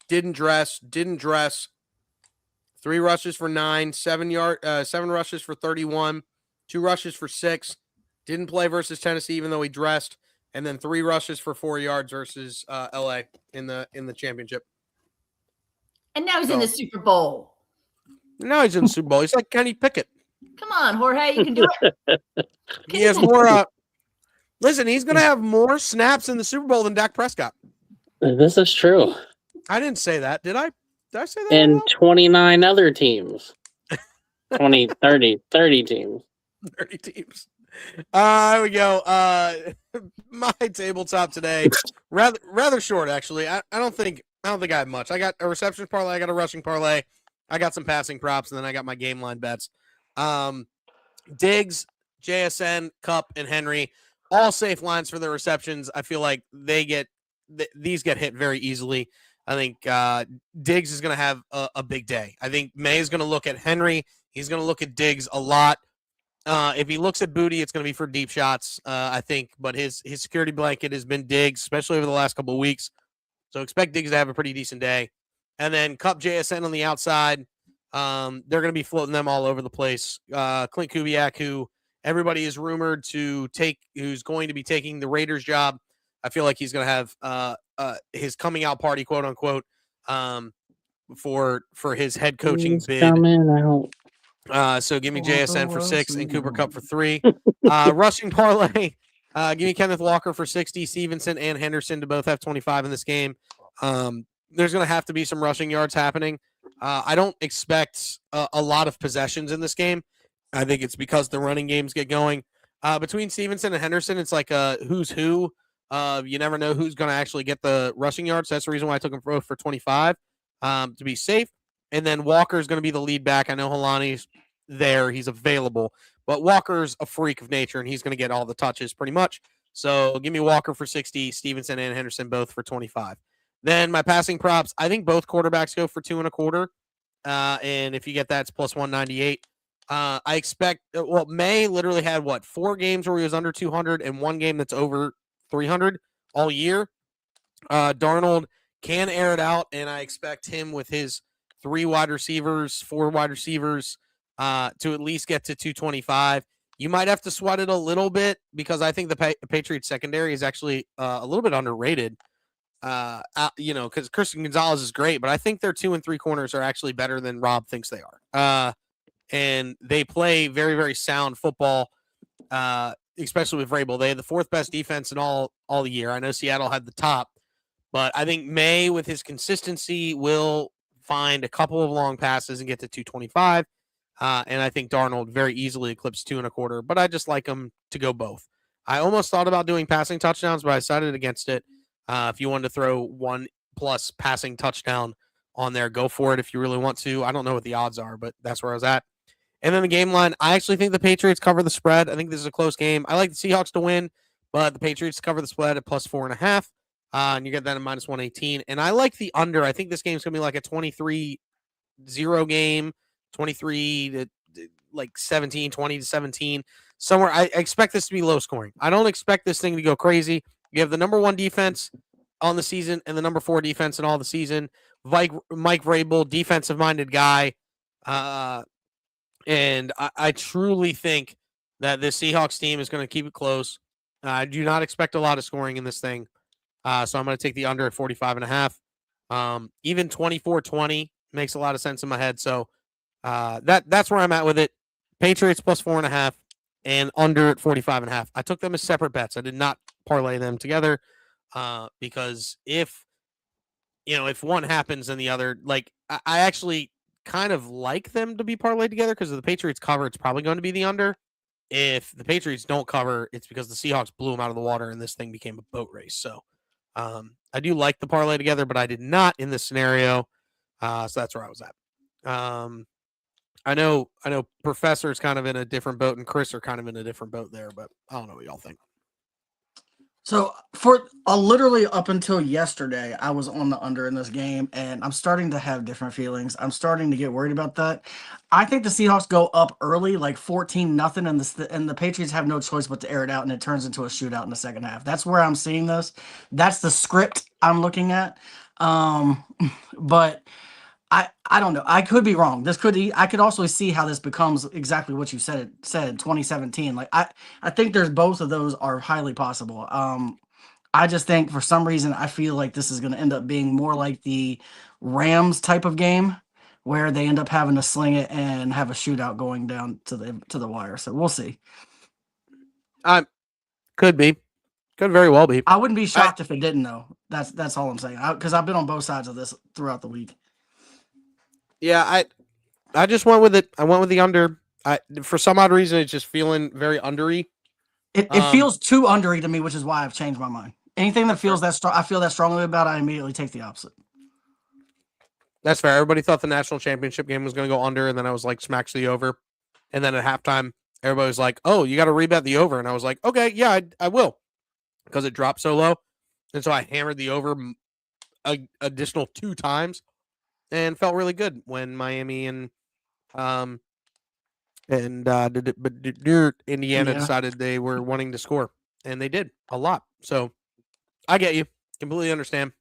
Didn't dress. 3 rushes for 9, 7 rushes for 31, 2 rushes for 6. Didn't play versus Tennessee even though he dressed, and then 3 rushes for 4 yards versus LA in the championship. And now he's in the Super Bowl. Now he's in the Super Bowl. He's like Kenny Pickett. Come on, Jorge, you can do it. He has more. Listen, he's going to have more snaps in the Super Bowl than Dak Prescott. This is true. I didn't say that, did I? Did I say that? And 29 other teams. 20, 30 teams. 30 teams. Here we go. My tabletop today, rather short actually. I don't think I have much. I got a receptions parlay, I got a rushing parlay, I got some passing props, and then I got my game line bets. Diggs, JSN, Cup, and Henry, all safe lines for their receptions. I feel like these get hit very easily. I think Diggs is going to have a big day. I think May is going to look at Henry. He's going to look at Diggs a lot. If he looks at Booty, it's going to be for deep shots, I think. But his security blanket has been Diggs, especially over the last couple of weeks. So expect Diggs to have a pretty decent day. And then Cup, JSN on the outside. They're going to be floating them all over the place. Clint Kubiak, who everybody is rumored to take, who's going to be taking the Raiders job. I feel like he's going to have his coming out party, quote unquote, for his head coaching He's bid. coming out. So give me JSN for 6 and Cooper Cup for 3. Rushing parlay. Give me Kenneth Walker for 60, Stevenson and Henderson to both have 25 in this game. There's going to have to be some rushing yards happening. I don't expect a lot of possessions in this game. I think it's because the running games get going. Between Stevenson and Henderson, it's like a who's who. You never know who's going to actually get the rushing yards. That's the reason why I took him for 25 to be safe. And then Walker's going to be the lead back. I know Helani's there. He's available. But Walker's a freak of nature, and he's going to get all the touches pretty much. So give me Walker for 60, Stevenson and Henderson both for 25. Then my passing props, I think both quarterbacks go for 2.25. And if you get that, it's plus 198. I expect, May literally had 4 games where he was under 200 and 1 game that's over 300 all year. Darnold can air it out, and I expect him with his 4 wide receivers to at least get to 225. You might have to sweat it a little bit because I think the Patriots secondary is actually a little bit underrated. Because Christian Gonzalez is great, but I think their 2 and 3 corners are actually better than Rob thinks they are. And they play very, very sound football, especially with Vrabel. They had the 4th best defense in all the year. I know Seattle had the top, but I think May, with his consistency, will find a couple of long passes and get to 225. And I think Darnold very easily eclipsed 2.25, but I just like him to go both. I almost thought about doing passing touchdowns, but I decided against it. If you wanted to throw 1+ passing touchdown on there, go for it if you really want to. I don't know what the odds are, but that's where I was at. And then the game line, I actually think the Patriots cover the spread. I think this is a close game. I like the Seahawks to win, but the Patriots cover the spread at plus 4.5. And you get that at minus 118. And I like the under. I think this game is going to be like a 23-0 game, 23 to like 17, 20 to 17. Somewhere. I expect this to be low scoring. I don't expect this thing to go crazy. You have the number 1 defense on the season and the number 4 defense in all the season. Mike Vrabel, defensive-minded guy. And I truly think that this Seahawks team is going to keep it close. I do not expect a lot of scoring in this thing. So I'm going to take the under at 45.5. Even 24-20 makes a lot of sense in my head. So that's where I'm at with it. Patriots plus 4.5 and under at 45.5. I took them as separate bets. I did not parlay them together because if one happens and the other, I actually kind of like them to be parlayed together because if the Patriots cover, it's probably going to be the under. If the Patriots don't cover, it's because the Seahawks blew them out of the water and this thing became a boat race. So I do like the parlay together, but I did not in this scenario. So that's where I was at. I know Professor's kind of in a different boat and Chris are kind of in a different boat there, but I don't know what y'all think. So for literally up until yesterday, I was on the under in this game, and I'm starting to have different feelings. I'm starting to get worried about that. I think the Seahawks go up early, like 14-0, and the Patriots have no choice but to air it out, and it turns into a shootout in the second half. That's where I'm seeing this. That's the script I'm looking at. But I don't know. I could be wrong. I could also see how this becomes exactly what you said 2017. Like I think there's both of those are highly possible. I just think for some reason I feel like this is going to end up being more like the Rams type of game where they end up having to sling it and have a shootout going down to the wire. So we'll see. Could very well be. I wouldn't be shocked if it didn't though. That's all I'm saying. Because I've been on both sides of this throughout the week. Yeah, I just went with it. I went with the under. For some odd reason, it's just feeling very undery. It feels too undery to me, which is why I've changed my mind. Anything that feels that strong, I feel that strongly about, I immediately take the opposite. That's fair. Everybody thought the national championship game was going to go under, and then I was like, smacks the over. And then at halftime, everybody was like, oh, you got to rebet the over. And I was like, okay, yeah, I will. Because it dropped so low. And so I hammered the over additional 2 times and felt really good when Miami and Indiana decided they were wanting to score. And they did a lot. So I get you. Completely understand.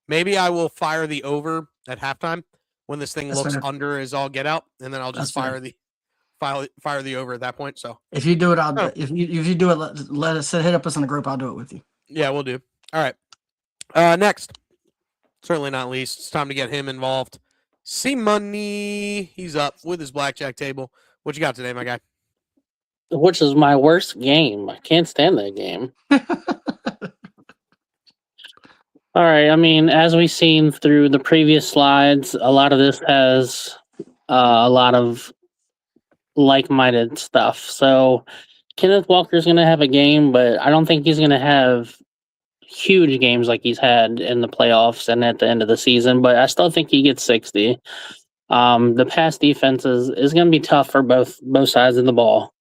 Maybe I will fire the over at halftime when this thing looks under as all get out, and then I'll just fire the over at that point. So if you do it, if you do it, let us hit up us in the group. I'll do it with you. Yeah, we'll do. All right. Next, certainly not least, it's time to get him involved. C-Money, he's up with his blackjack table. What you got today, my guy? Which is my worst game. I can't stand that game. All right. I mean, as we've seen through the previous slides, a lot of this has a lot of like-minded stuff. So Kenneth Walker's going to have a game, but I don't think he's going to have huge games like he's had in the playoffs and at the end of the season. But I still think he gets 60. The pass defense is going to be tough for both sides of the ball.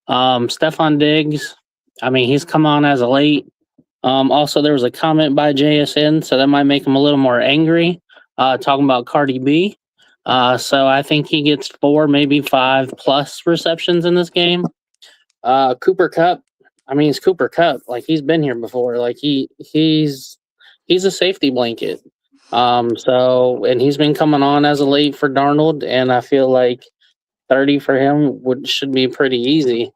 Stephon Diggs, I mean, he's come on as a late. Also, there was a comment by JSN, so that might make him a little more angry, talking about Cardi B. So I think he gets 4, maybe 5+ receptions in this game. Cooper Kupp, I mean, it's Cooper Kupp. Like, he's been here before. Like, he's a safety blanket. And he's been coming on as a late for Darnold, and I feel like 30 for him should be pretty easy.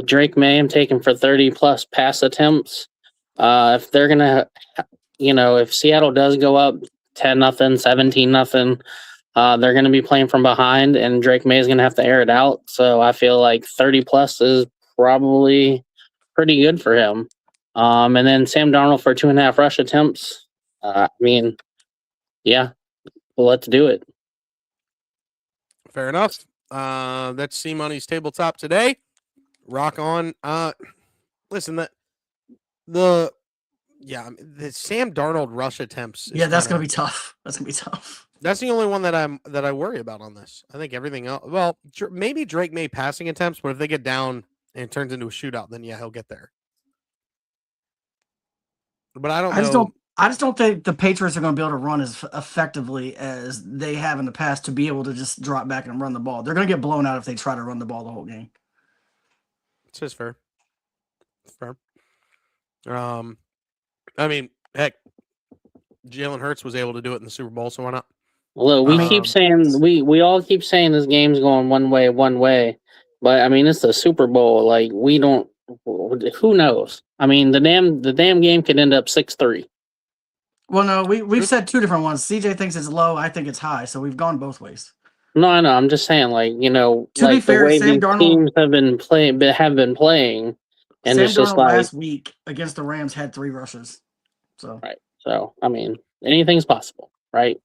Drake May, I'm taking for 30+ pass attempts. If they're gonna, if Seattle does go up 10-0, 17-0, they're gonna be playing from behind, and Drake May is gonna have to air it out. So I feel like 30+ is probably pretty good for him. And then Sam Darnold for 2.5 rush attempts. I mean, yeah, well, let's do it. Fair enough. That's C-Money's tabletop today. Rock on. Listen, the Sam Darnold rush attempts. That's gonna be tough. That's gonna be tough. That's the only one that I worry about on this. I think everything else. Well, maybe Drake May passing attempts, but if they get down and it turns into a shootout, then yeah, he'll get there. But I don't know. I just don't think the Patriots are going to be able to run as effectively as they have in the past to be able to just drop back and run the ball. They're going to get blown out if they try to run the ball the whole game. It's just fair. Fair. I mean, heck, Jalen Hurts was able to do it in the Super Bowl, so why not? Well, we keep saying we all keep saying this game's going one way, but I mean it's the Super Bowl. Like we don't. Who knows? I mean the damn game could end up 6-3. Well, no, we've said 2 different ones. CJ thinks it's low. I think it's high. So we've gone both ways. No, I know. I'm just saying, like, to like be fair, the way Sam these Darnold, teams have been playing, and Sam it's just Darnold like last week against the Rams had 3 rushes. So right. So I mean, anything's possible, right?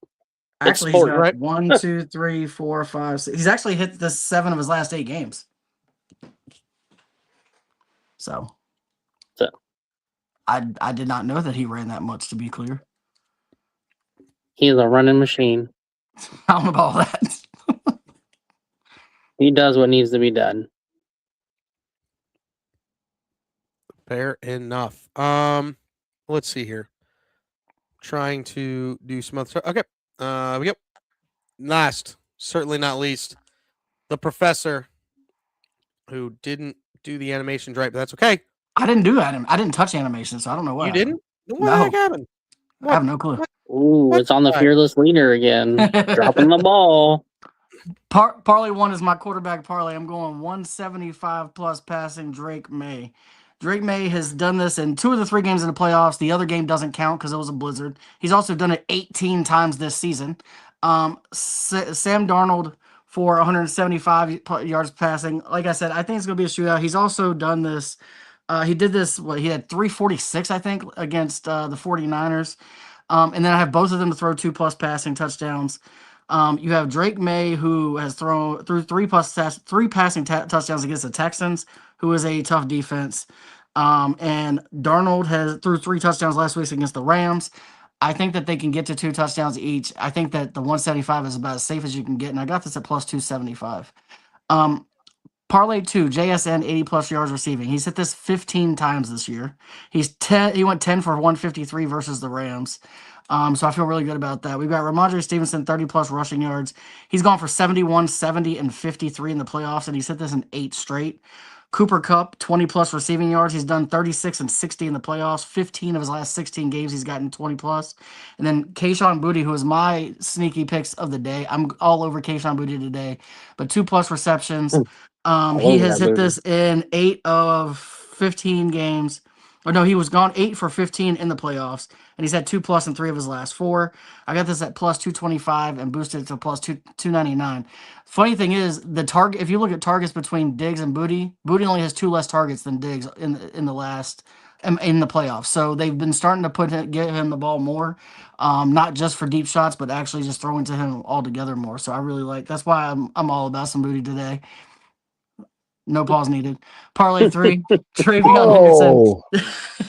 Actually, he's got 1, 2, 3, 4, 5, 6. He's actually hit the 7 of his last 8 games. So I did not know that he ran that much, to be clear. He's a running machine. I don't know about all that. He does what needs to be done. Fair enough. Let's see here. Trying to do some other stuff. Okay. We go. Last, certainly not least, the professor who didn't do the animations right, but that's okay. I didn't do that. I didn't touch animation, so I don't know what. You didn't? What No. the heck happened? I have no clue. Ooh, it's on the fearless leader again, dropping the ball. Parlay 1 is my quarterback parlay. I'm going 175+ passing Drake May. Drake May has done this in 2 of the 3 games in the playoffs. The other game doesn't count because it was a blizzard. He's also done it 18 times this season. Sam Darnold for 175 yards passing. Like I said, I think it's going to be a shootout. He's also done this. He did this. He had 346, I think, against the 49ers. And then I have both of them to throw 2+ passing touchdowns. You have Drake May, who has thrown through three passing touchdowns against the Texans, who is a tough defense. And Darnold has threw 3 touchdowns last week against the Rams. I think that they can get to 2 touchdowns each. I think that the 175 is about as safe as you can get, and I got this at plus 275. Parlay 2, JSN 80+ yards receiving. He's hit this 15 times this year. He went 10 for 153 versus the Rams. So I feel really good about that. We've got Ramondre Stevenson, 30+ rushing yards. He's gone for 71, 70, and 53 in the playoffs, and he's hit this in 8 straight. Cooper Kupp, 20+ receiving yards. He's done 36 and 60 in the playoffs. 15 of his last 16 games, he's gotten 20+. And then Kayshon Boutte, who is my sneaky picks of the day. I'm all over Kayshon Boutte today, but 2+ receptions. He has hit this in 8 of 15 games. Or no, he was gone 8 for 15 in the playoffs, and he's had 2+ in 3 of his last 4. I got this at plus 225 and boosted it to plus 299. Funny thing is, the target. If you look at targets between Diggs and Boutte only has 2 less targets than Diggs in the playoffs. So they've been starting to give him the ball more, not just for deep shots, but actually just throwing to him altogether more. So I really like. That's why I'm all about some Boutte today. No pause needed. Parlay 3, Travion Oh,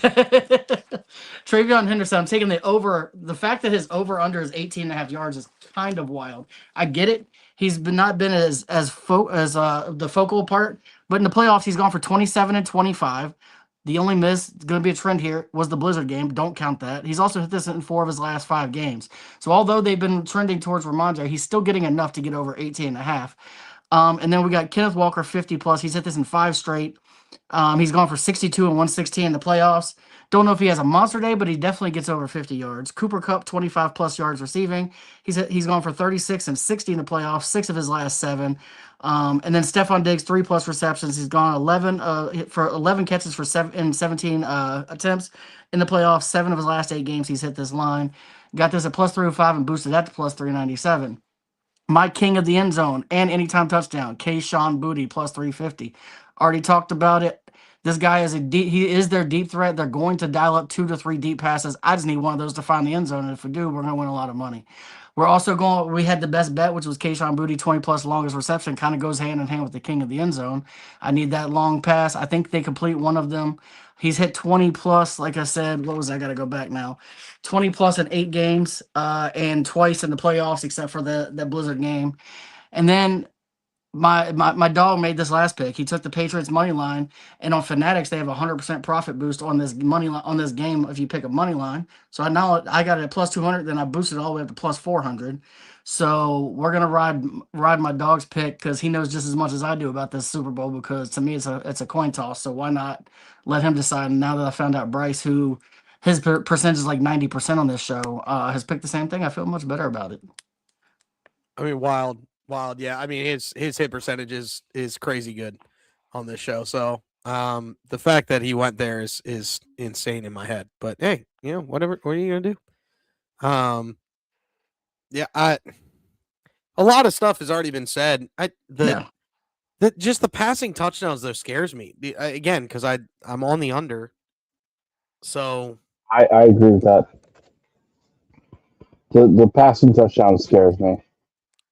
Henderson. Travion Henderson. I'm taking the over. The fact that his over-under is 18.5 yards is kind of wild. I get it. He's not been as the focal part, but in the playoffs, he's gone for 27 and 25. The only miss, going to be a trend here, was the Blizzard game. Don't count that. He's also hit this in 4 of his last 5 games. So although they've been trending towards Ramondre, he's still getting enough to get over 18.5. And then we got Kenneth Walker, 50+. He's hit this in 5 straight. He's gone for 62 and 116 in the playoffs. Don't know if he has a monster day, but he definitely gets over 50 yards. Cooper Kupp, 25+ yards receiving. He's gone for 36 and 60 in the playoffs, 6 of his last 7. And then Stephon Diggs, 3+ receptions. He's gone 11 catches for 17 attempts in the playoffs. 7 of his last 8 games, he's hit this line. Got this at plus 305 and boosted that to plus 397. My king of the end zone and anytime touchdown, Kayshon Boutte, plus 350. Already talked about it. This guy he is their deep threat. They're going to dial up 2 to 3 deep passes. I just need one of those to find the end zone. And if we do, we're going to win a lot of money. We had the best bet, which was Kayshon Boutte, 20+ longest reception. Kind of goes hand in hand with the king of the end zone. I need that long pass. I think they complete one of them. He's hit 20+, like I said. What was I got to go back now? 20+ in 8 games, and twice in the playoffs, except for that Blizzard game. And then my dog made this last pick. He took the Patriots money line, and on Fanatics they have a 100% profit boost on this money line on this game if you pick a money line. So I got it at plus 200, then I boosted it all the way up to plus 400. So we're gonna ride my dog's pick because he knows just as much as I do about this Super Bowl. Because to me it's a coin toss. So why not let him decide? And now that I found out Bryce, who his percentage is like 90% on this show, has picked the same thing, I feel much better about it. I mean, wild. Yeah. I mean, his hit percentage is crazy good on this show. So the fact that he went there is insane in my head. But hey, whatever. What are you gonna do? Yeah. A lot of stuff has already been said. Just the passing touchdowns though scares me again because I'm on the under. So I agree with that. The passing touchdown scares me.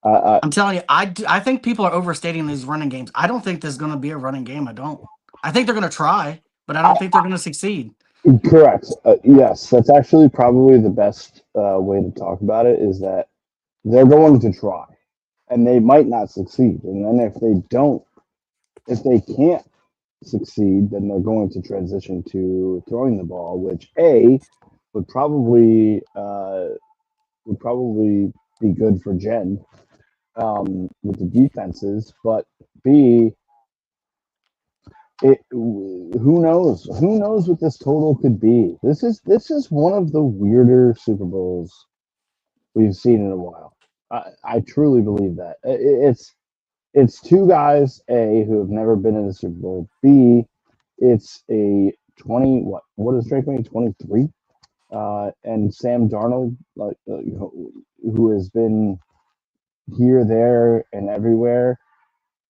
I'm telling you, I think people are overstating these running games. I don't think there's going to be a running game. I don't. I think they're going to try, but I don't think they're going to succeed. Correct. Yes, that's actually probably the best way to talk about it is that they're going to try, and they might not succeed. And then if they can't succeed, then they're going to transition to throwing the ball, which would probably be good for Jen with the defenses, but B, who knows? Who knows what this total could be? This is one of the weirder Super Bowls we've seen in a while. I truly believe that. It's 2 guys, A, who have never been in a Super Bowl. B, it's a 20. What is Drake May? 23. And Sam Darnold, who has been here, there, and everywhere,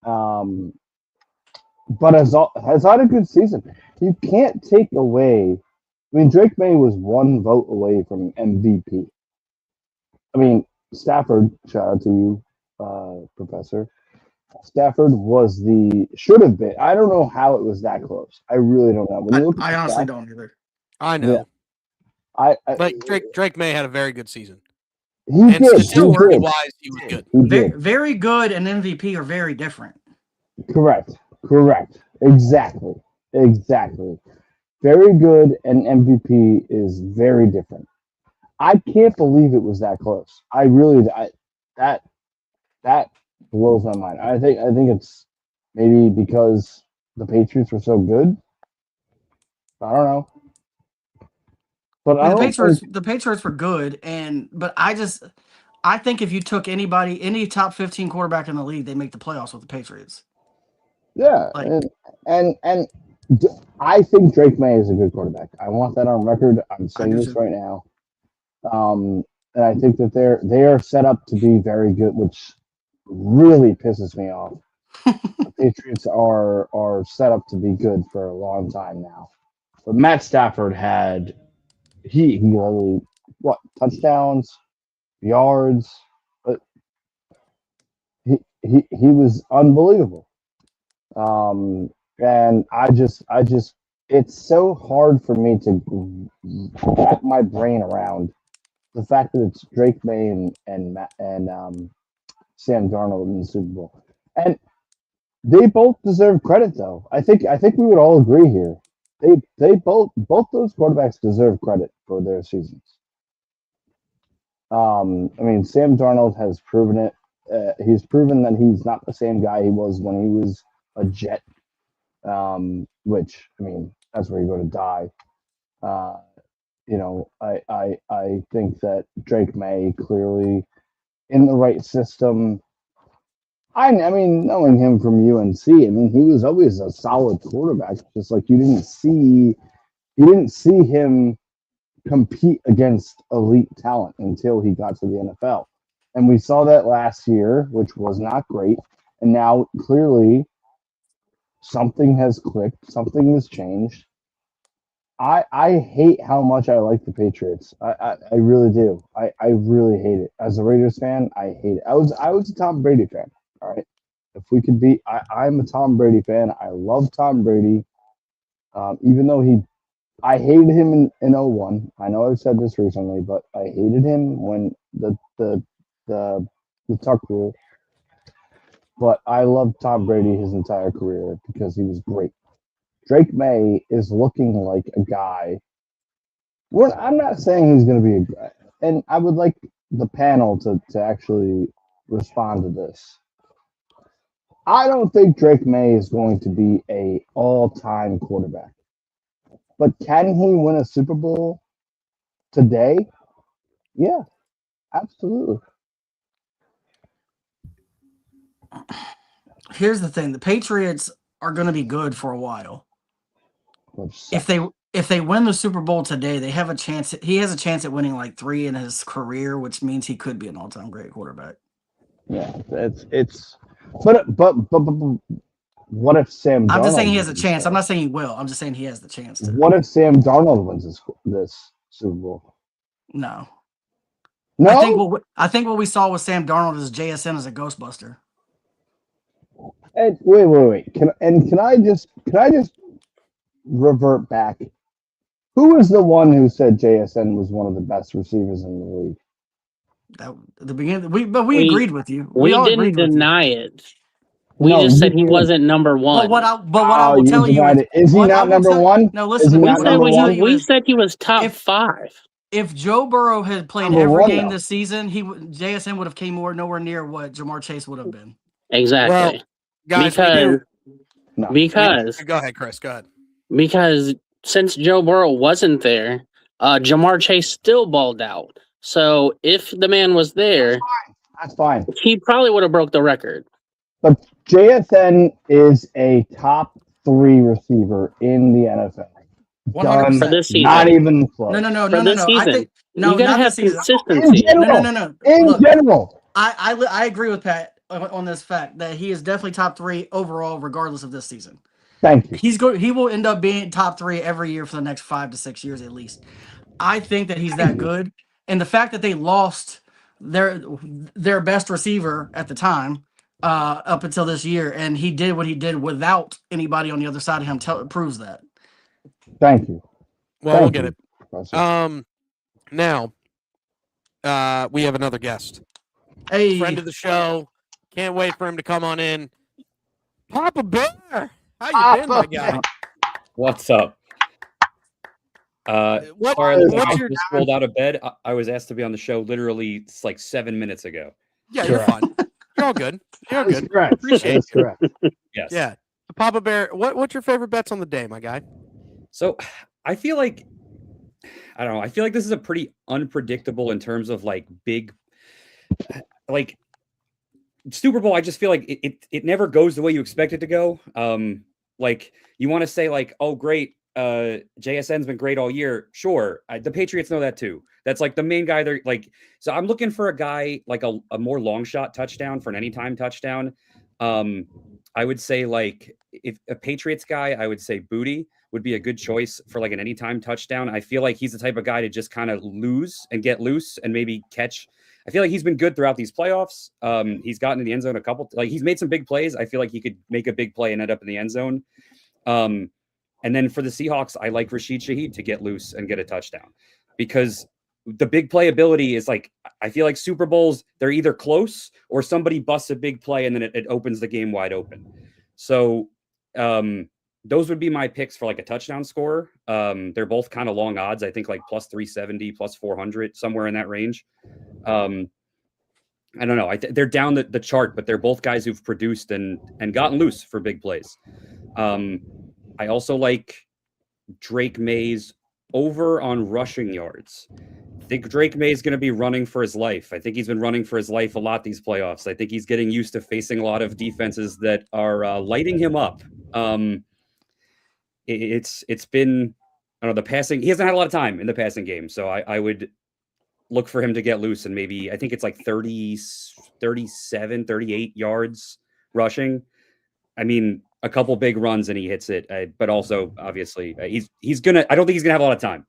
but has had a good season. You can't take away. I mean, Drake May was 1 vote away from MVP. I mean, Stafford, shout out to you, Professor. Stafford should have been. I don't know how it was that close. I really don't know. When you look at I the honestly stats, don't either. I yeah, know. I Like Drake May had a very good season. he And did. Still He statistically did. wise, he was good. He Very, did. very good and MVP are very different. Correct. Exactly. Very good and MVP is very different. I can't believe it was that close. I really that that blows my mind. I think it's maybe because the Patriots were so good. I don't know. But I I mean, don't think the Patriots were good, but I think if you took any top 15 quarterback in the league, they make the playoffs with the Patriots. yeah, Like, and I think Drake May is a good quarterback. I want that on record. I'm I saying do this too. right now. And I think that they are set up to be very good, which really pisses me off. The Patriots are set up to be good for a long time now. But Matt Stafford had he literally what touchdowns, yards, but he was unbelievable. And I just it's so hard for me to wrap my brain around the fact that it's Drake May and Sam Darnold in the Super Bowl, and they both deserve credit. Though I think we would all agree here. They both those quarterbacks deserve credit for their seasons. I mean, Sam Darnold has proven it. He's proven that he's not the same guy he was when he was a Jet. Which I mean, that's where you're going to die. Uh, I think that Drake May clearly in the right system. I mean, knowing him from UNC, I mean, he was always a solid quarterback. Just like you didn't see him compete against elite talent until he got to the NFL, and we saw that last year, which was not great. And now clearly something has clicked, something has changed. I hate how much I like the Patriots. I really do. I really hate it. As a Raiders fan, I hate it. I was a Tom Brady fan. All right. If we could be I'm a Tom Brady fan. I love Tom Brady. Even though I hated him in 01. I know I've said this recently, but I hated him when the the Tuck rule. But I loved Tom Brady his entire career because he was great. Drake May is looking like a guy. Well, I'm not saying he's going to be a guy, and I would like the panel to actually respond to this. I don't think Drake May is going to be a all-time quarterback, but can he win a Super Bowl today? Yeah, absolutely. here's the thing: the Patriots are going to be good for a while. If they win the Super Bowl today, they have a chance. He has a chance at winning like 3 in his career, which means he could be an all-time great quarterback. Yeah, it's but what if Sam Darnold I'm just saying he has a wins, chance. I'm though? not saying he will. I'm just saying he has the chance to. What if Sam Darnold wins this Super Bowl? No. No. I think what we saw with Sam Darnold is JSN as a Ghostbuster. And wait. Can I just revert back? Who was the one who said JSN was one of the best receivers in the league? That at the beginning, we We agreed with you. we all didn't agreed with you. deny it. We No, just you said he did. wasn't number one. But what I Oh, will you tell you denied is it. Is he what I not will number tell. one? No, Is listen to he me. not What I number will tell one? you We is said he was top if 5. if Joe Burrow had played Number every one, game though. this season, JSN would have came nowhere near what Jamar Chase would have been. Exactly. Well, guys, we because do. No. because Go ahead, Chris. Go ahead. because since Joe Burrow wasn't there, Jamar Chase still balled out. So if the man was there, That's fine. he probably would have broke the record. But JSN is a top 3 receiver in the NFL. 100%. For this Not season. even close. For this I season. think You gotta not have this season. In consistency. general. No. In Look, general. I agree with Pat on this fact that he is definitely top 3 overall, regardless of this season. Thank you. He will end up being top 3 every year for the next 5 to 6 years at least. I think that he's that good, and the fact that they lost their best receiver at the time up until this year, and he did what he did without anybody on the other side of him. Proves that. Thank you. Well, Thank we'll get you, it. Professor. Now, we have another guest, Hey, friend of the show. Can't wait for him to come on in. Papa Bear, how you been, my guy? What's up? What? Sorry, I What's your? just rolled out of bed. I was asked to be on the show literally like 7 minutes ago. Yeah, you're fine. You're all good. You're all That's good. correct. Appreciate That's it. correct. Yes. Yeah, Papa Bear. What's your favorite bets on the day, my guy? So I feel like I don't know. I feel like this is a pretty unpredictable in terms of like big, like Super Bowl. I just feel like it never goes the way you expect it to go. Like you want to say like, oh great, JSN's been great all year. Sure, the Patriots know that too. That's like the main guy. They're like, so I'm looking for a guy like a more long shot touchdown for an anytime touchdown. I would say like if a Patriots guy, I would say Booty would be a good choice for like an anytime touchdown. I feel like he's the type of guy to just kind of lose and get loose and maybe catch. I feel like he's been good throughout these playoffs. He's gotten in the end zone a couple, like he's made some big plays. I feel like he could make a big play and end up in the end zone. And then for the Seahawks, I like Rashid Shaheed to get loose and get a touchdown because the big play ability is like, I feel like Super Bowls, they're either close or somebody busts a big play and then it opens the game wide open. So those would be my picks for like a touchdown scorer. They're both kind of long odds. I think like plus 370, plus 400, somewhere in that range. I don't know. They're down the chart, but they're both guys who've produced and gotten loose for big plays. I also like Drake Mays over on rushing yards. I think Drake May is going to be running for his life. I think he's been running for his life a lot these playoffs. I think he's getting used to facing a lot of defenses that are lighting him up. It's been, I don't know, the passing. He hasn't had a lot of time in the passing game, so I would look for him to get loose and maybe, I think it's like 30, 37, 38 yards rushing. I mean, a couple big runs and he hits it, but also obviously he's gonna. I don't think he's gonna have a lot of time.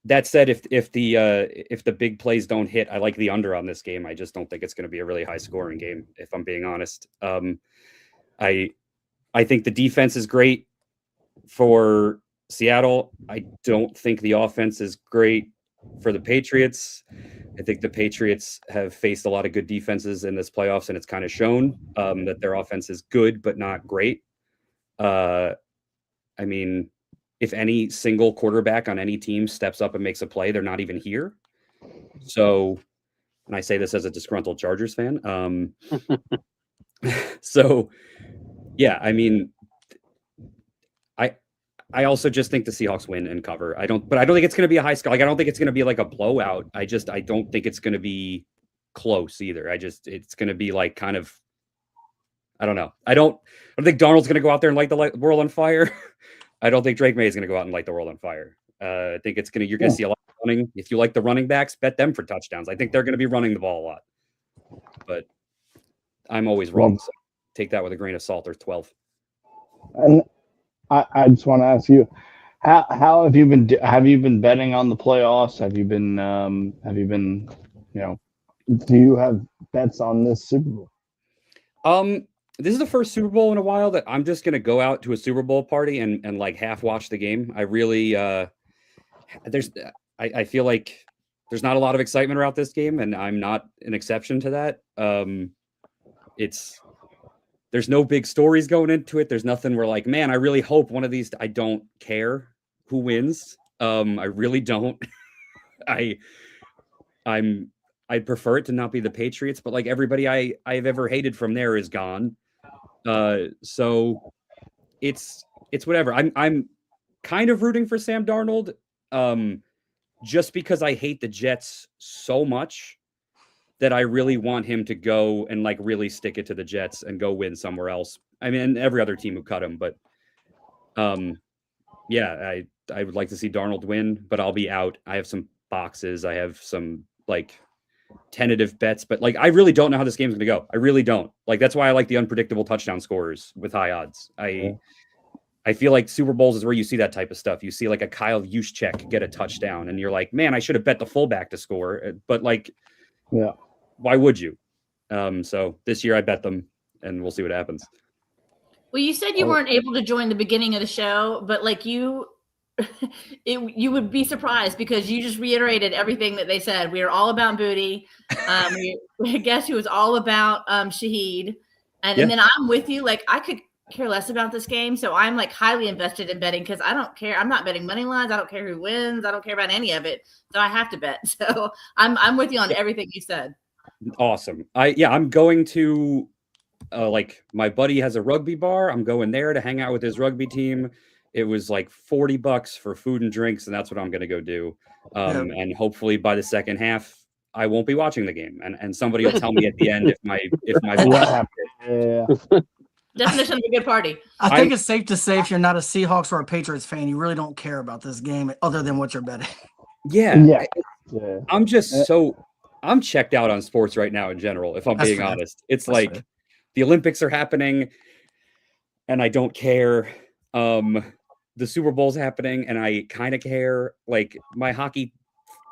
That said, if the big plays don't hit, I like the under on this game. I just don't think it's going to be a really high scoring game, if I'm being honest. I think the defense is great for Seattle. I don't think the offense is great for the Patriots. I think the Patriots have faced a lot of good defenses in this playoffs, and it's kind of shown that their offense is good but not great. I mean, if any single quarterback on any team steps up and makes a play, they're not even here. So, and I say this as a disgruntled Chargers fan. So, yeah, I mean, I also just think the Seahawks win and cover. I don't think it's going to be a high score. Like, I don't think it's going to be like a blowout. I don't think it's going to be close either. It's going to be like kind of, I don't know. I don't think Darnold's going to go out there and light the world on fire. I don't think Drake May is going to go out and light the world on fire. I think you're going to see a lot of running. If you like the running backs, bet them for touchdowns. I think they're going to be running the ball a lot, but I'm always wrong. So take that with a grain of salt. There's 12. And I just want to ask you, how have you been betting on the playoffs? Have you been, do you have bets on this Super Bowl? This is the first Super Bowl in a while that I'm just going to go out to a Super Bowl party and like half watch the game. I really, I feel like there's not a lot of excitement around this game, and I'm not an exception to that. There's no big stories going into it. There's nothing where like, man, I really hope one of these, I don't care who wins. I really don't. I'd prefer it to not be the Patriots, but like everybody I've ever hated from there is gone. So it's whatever. I'm kind of rooting for Sam Darnold, just because I hate the Jets so much that I really want him to go and like really stick it to the Jets and go win somewhere else. I mean, every other team who cut him, but yeah, I would like to see Darnold win, but I'll be out. I have some boxes. I have some like tentative bets, but like I really don't know how this game's going to go. I really don't. Like that's why I like the unpredictable touchdown scorers with high odds. I feel like Super Bowls is where you see that type of stuff. You see like a Kyle Juszczyk get a touchdown, and you're like, man, I should have bet the fullback to score. But like, Yeah. why would you? So this year I bet them, and we'll see what happens. Well, you said you weren't able to join the beginning of the show, but like you would be surprised because you just reiterated everything that they said. We are all about Booty. We guess who was all about Shaheed. And then I'm with you. Like I could care less about this game. So I'm like highly invested in betting because I don't care. I'm not betting money lines. I don't care who wins. I don't care about any of it. So I have to bet. So I'm with you on everything you said. Awesome. I'm going to like my buddy has a rugby bar. I'm going there to hang out with his rugby team. It was like $40 for food and drinks, and that's what I'm going to go do. And hopefully by the second half, I won't be watching the game, and somebody will tell me at the end if my Definition of a good party. I think it's safe to say if you're not a Seahawks or a Patriots fan, you really don't care about this game other than what you're betting. Yeah. I'm just I'm checked out on sports right now in general, if I'm being honest. It's That's like fair. The Olympics are happening and I don't care. The Super Bowl's happening and I kind of care. Like my hockey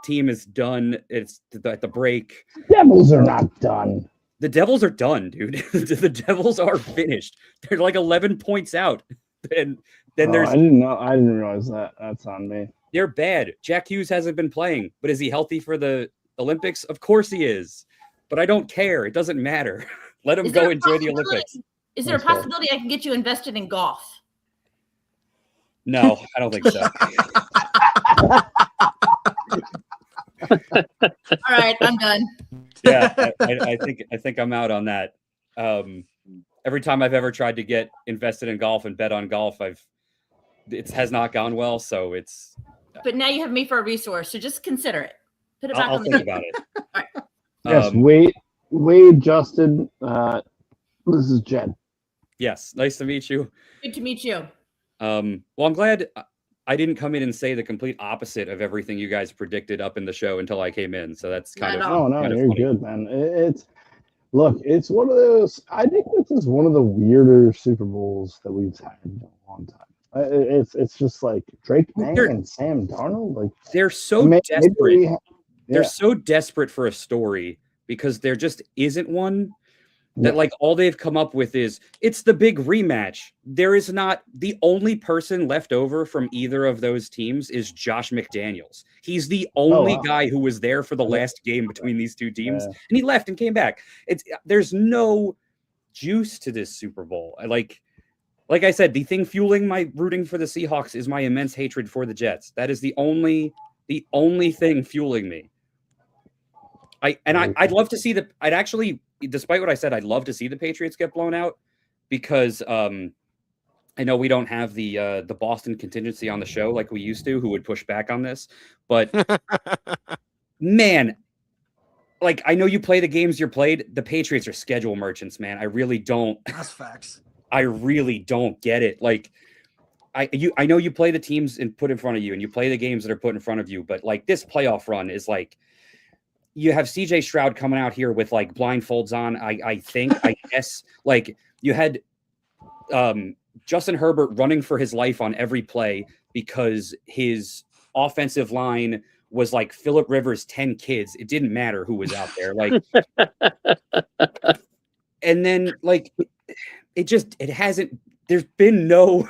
team is done. It's at the break. Devils are not done. The Devils are done, dude. The Devils are finished. They're like 11 points out. And then there's I didn't realize that. That's on me. They're bad. Jack Hughes hasn't been playing, but is he healthy for the Olympics? Of course he is. But I don't care. It doesn't matter. Let him go enjoy the Olympics. Is there a possibility I can get you invested in golf? No, I don't think so. All right, I'm done. Yeah, I think I'm out on that. Every time I've ever tried to get invested in golf and bet on golf, it has not gone well. So it's. But now you have me for a resource, so just consider it. Put it back I'll on the think about it. All right. Yes, Wade, Justin. This is Jed. Yes, nice to meet you. Good to meet you. Well, I'm glad I didn't come in and say the complete opposite of everything you guys predicted up in the show until I came in. So that's kind of you're funny. good, man. It's one of those. I think this is one of the weirder Super Bowls that we've had in a long time. It's just like Drake May and Sam Darnold. Like they're so desperate. They're so desperate for a story because there just isn't one. That like all they've come up with is it's the big rematch. There is not the only person left over from either of those teams is Josh McDaniels. He's the only guy who was there for the last game between these two teams, and he left and came back. There's no juice to this Super Bowl. Like I said, the thing fueling my rooting for the Seahawks is my immense hatred for the Jets. That is the only thing fueling me. I'd love to see I'd actually. Despite what I said, I'd love to see the Patriots get blown out because I know we don't have the Boston contingency on the show like we used to, who would push back on this. But man, like I know you play the games you're played. The Patriots are schedule merchants, man. I really don't. That's facts. I really don't get it. Like I know you play the teams and put in front of you, and you play the games that are put in front of you. But like this playoff run is like. You have CJ Stroud coming out here with like blindfolds on. I guess like you had Justin Herbert running for his life on every play because his offensive line was like Phillip Rivers' 10 kids. It didn't matter who was out there. Like, and then like it hasn't. There's been no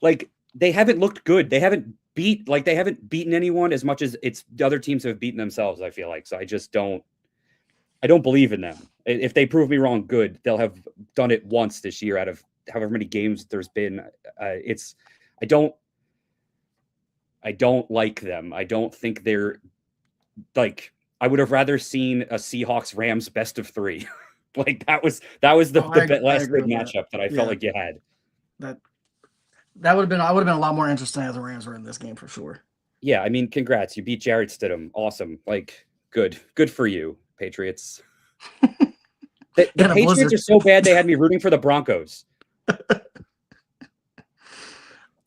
like they haven't looked good. They haven't beaten anyone as much as the other teams have beaten themselves, I feel like. So I don't believe in them. If they prove me wrong, good. They'll have done it once this year out of however many games there's been. I don't like them. I don't think they're like, I would have rather seen a Seahawks Rams best of 3. Like that was the last big matchup that I felt like you had. That would have been. I would have been a lot more interesting if the Rams were in this game for sure. Yeah, I mean, congrats! You beat Jarrett Stidham. Awesome. Like, good for you, Patriots. The Patriots are so bad they had me rooting for the Broncos.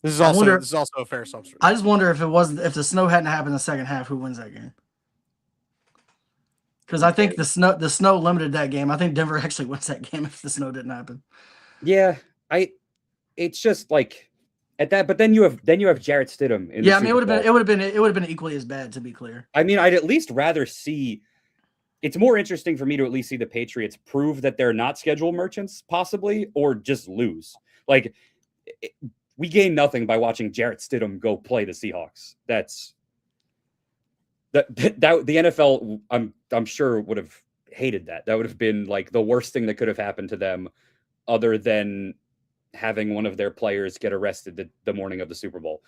This is also a fair assumption. I just wonder if the snow hadn't happened in the second half, who wins that game? Because I think the snow limited that game. I think Denver actually wins that game if the snow didn't happen. Yeah, it's just like at that. But then you have Jarrett Stidham. In Yeah, the I mean, it Super would Bowl. have been equally as bad, to be clear. I mean, I'd at least rather see. It's more interesting for me to at least see the Patriots prove that they're not schedule merchants, possibly, or just lose. Like, we gain nothing by watching Jarrett Stidham go play the Seahawks. That's the NFL. I'm sure would have hated that. That would have been like the worst thing that could have happened to them, other than having one of their players get arrested the morning of the Super Bowl,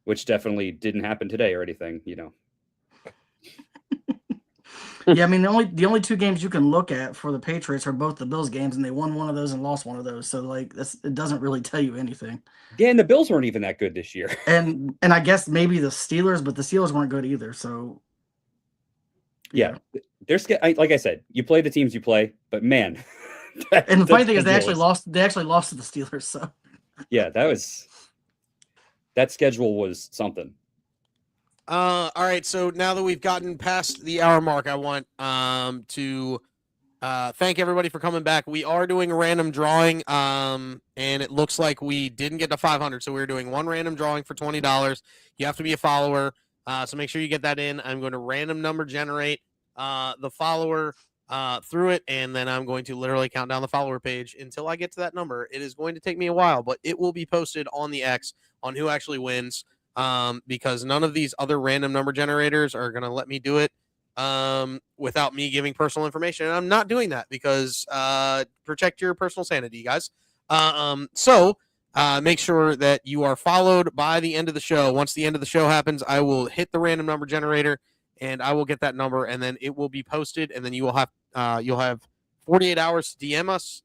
which definitely didn't happen today or anything. Yeah, I mean, the only two games you can look at for the Patriots are both the Bills games, and they won one of those and lost one of those. So like, it doesn't really tell you anything. Yeah, and the Bills weren't even that good this year. And I guess maybe the Steelers, but the Steelers weren't good either. So yeah, like I said, you play the teams you play, but man. And the funny thing is, they actually lost. They actually lost to the Steelers. So yeah, that schedule was something. All right, so now that we've gotten past the hour mark, I want to thank everybody for coming back. We are doing a random drawing, and it looks like we didn't get to 500, so we're doing one random drawing for $20. You have to be a follower, so make sure you get that in. I'm going to random number generate the follower through it, and then I'm going to literally count down the follower page until I get to that number. It is going to take me a while, but it will be posted on the X on who actually wins. Because none of these other random number generators are going to let me do it without me giving personal information. And I'm not doing that because protect your personal sanity, guys. So make sure that you are followed by the end of the show. Once the end of the show happens, I will hit the random number generator and I will get that number and then it will be posted. And then you will have you'll have 48 hours to DM us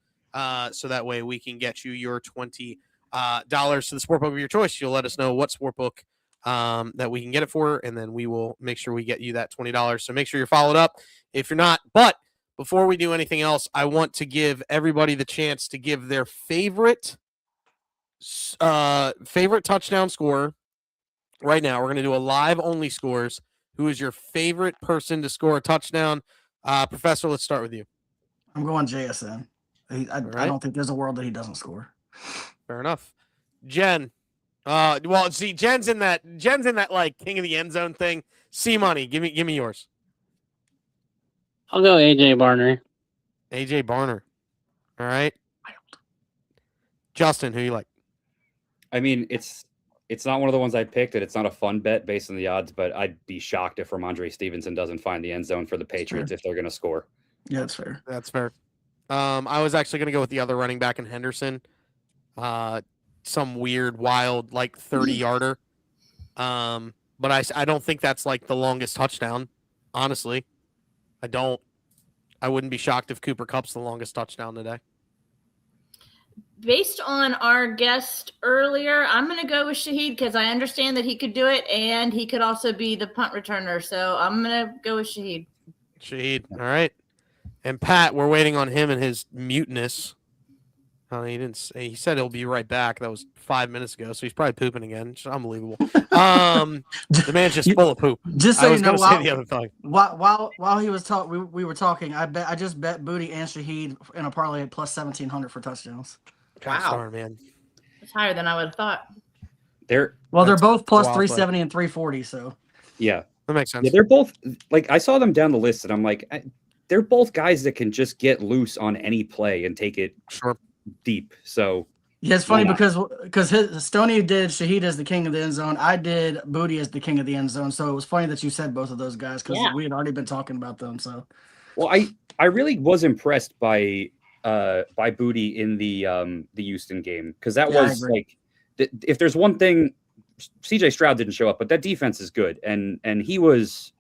so that way we can get you your $20 to the sportbook of your choice. You'll let us know what sportbook that we can get it for, and then we will make sure we get you that $20. So make sure you're followed up if you're not. But before we do anything else, I want to give everybody the chance to give their favorite touchdown scorer right now. We're going to do a live only scores. Who is your favorite person to score a touchdown? Professor, let's start with you. I'm going JSN. I don't think there's a world that he doesn't score. Fair enough. Jen. Well, see, Jen's in that like king of the end zone thing. C money. Give me yours. I'll go AJ Barner. AJ Barner. All right. Justin, who you like? I mean, it's not one of the ones I picked, and it's not a fun bet based on the odds, but I'd be shocked if Ramondre Stevenson doesn't find the end zone for the Patriots if they're going to score. Yeah, that's fair. That's fair. I was actually going to go with the other running back in Henderson. Some weird, wild, like 30-yarder. But I don't think that's like the longest touchdown, honestly. I wouldn't be shocked if Cooper Kupp's the longest touchdown today. Based on our guest earlier, I'm going to go with Shaheed because I understand that he could do it, and he could also be the punt returner. So I'm going to go with Shaheed. Shaheed, all right. And Pat, we're waiting on him and his muteness. He didn't say. He said he'll be right back. That was 5 minutes ago, so he's probably pooping again. It's unbelievable. The man's just full of poop. Just so I was you know, going to say the other thing. While he was talking, we were talking. I just bet Booty and Shaheed in a parlay at plus 1,700 for touchdowns. Wow, man. It's higher than I would have thought. They're both plus 370 and 340. So yeah, that makes sense. Yeah, they're both like I saw them down the list, and I'm like, they're both guys that can just get loose on any play and take it deep. So yeah, it's funny because Stoney did Shaheed as the king of the end zone. I did Booty as the king of the end zone. So it was funny that you said both of those guys because we had already been talking about them. So well, I really was impressed by Booty in the Houston game because that was like if there's one thing, CJ Stroud didn't show up, but that defense is good and he was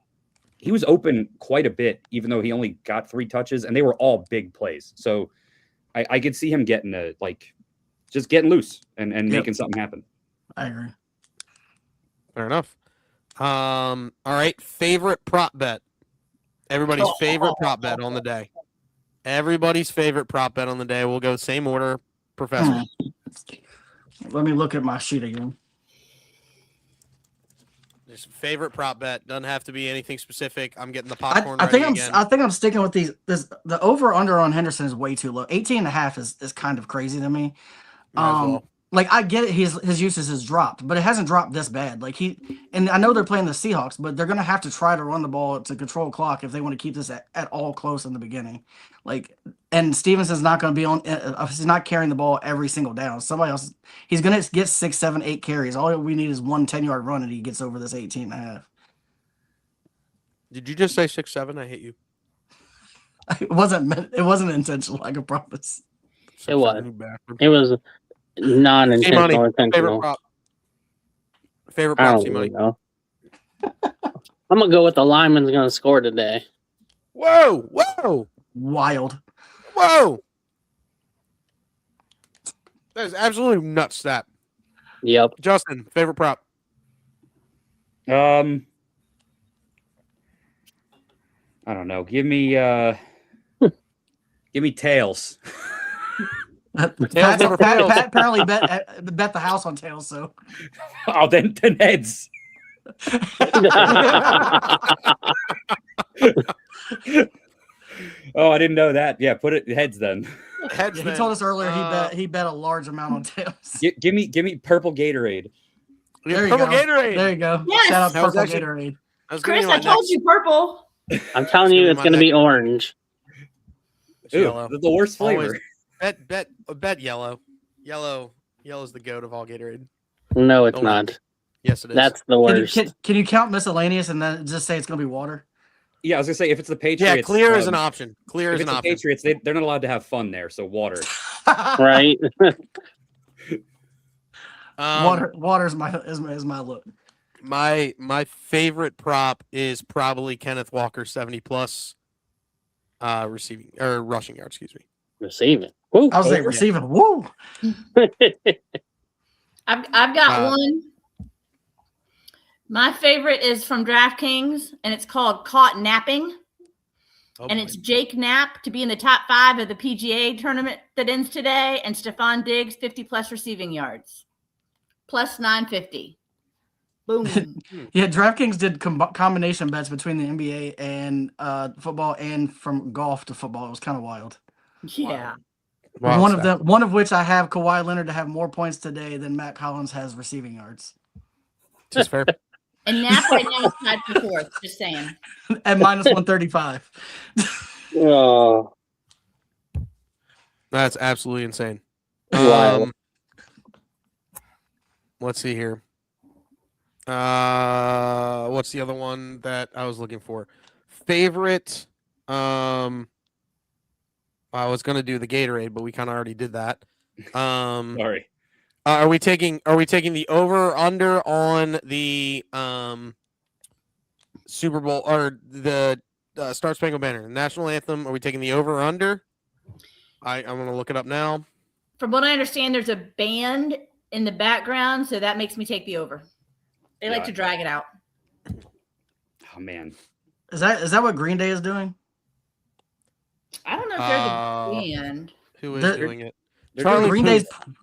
open quite a bit even though he only got 3 touches and they were all big plays. So I could see him getting just getting loose and making something happen. I agree. Fair enough. All right, favorite prop bet. Everybody's favorite prop bet on the day. Everybody's favorite prop bet on the day. We'll go same order, Professor. Let me look at my sheet again. Just favorite prop bet. Doesn't have to be anything specific. I'm getting the popcorn I think I'm sticking with these. The over under on Henderson is way too low. 18.5 is kind of crazy to me. Like I get it, his usage has dropped, but it hasn't dropped this bad. And I know they're playing the Seahawks, but they're gonna have to try to run the ball to control clock if they want to keep this at all close in the beginning. And Stevenson's not gonna be on. He's not carrying the ball every single down. Somebody else. He's gonna get 6, 7, 8 carries. All we need is one 10-yard run, and he gets over this 18.5. Did you just say 6'7"? I hate you. It wasn't intentional. I can promise. It was. Bastard. It was non-intentional. Favorite Intentional. prop. Favorite I prop, don't C Money. really know. I'm gonna go with the lineman's gonna score today. Whoa! Whoa! Wild. Whoa! That is absolutely nuts. That. Yep. Justin, favorite prop. I don't know. Give me tails. Pat apparently bet the house on tails. So. Oh, then heads. Oh, I didn't know that. Yeah, put it heads then. Heads, He told us earlier he bet a large amount on tails. Give me purple Gatorade. There you Purple go. Gatorade. There you go. Yes! Shout out That was Purple actually- Gatorade. Chris, I told you purple. I'm telling you, it's gonna be orange. Ooh, Yellow. the worst flavor. Always bet yellow. Yellow's the goat of all Gatorade. No, it's Don't not. Yes, it is. That's the worst. Can you count miscellaneous and then just say it's gonna be water? Yeah, I was gonna say if it's the Patriots. Yeah, clear is an option. Clear If is it's an the option. Patriots, they're not allowed to have fun there. So water. Right? Water's my look. My favorite prop is probably Kenneth Walker 70+ receiving or rushing yards. Excuse me. Receiving. Woo. I was saying receiving. Woo! I've got one. My favorite is from DraftKings, and it's called Caught Napping. And it's Jake Knapp to be in the top 5 of the PGA tournament that ends today, and Stephon Diggs 50+ receiving yards, plus 950. Boom. Yeah, DraftKings did combination bets between the NBA and football, and from golf to football. It was kind of wild. Yeah. Wow, One of which I have Kawhi Leonard to have more points today than Matt Collins has receiving yards. Just fair. And Knapp right now is tied for 4th. Just saying. At -135. Oh, That's absolutely insane. Wow. Let's see here. What's the other one that I was looking for? Favorite. I was gonna do the Gatorade, but we kind of already did that. Sorry. Are we taking the over or under on the Super Bowl or the Star Spangled Banner, the national anthem? Are we taking the over or under? I'm gonna look it up now. From what I understand, there's a band in the background, so that makes me take the over. They like to drag it out. Oh man. Is that what Green Day is doing? I don't know if they're the band. Who is They're- doing it? They're Charlie Green Puth. Day's.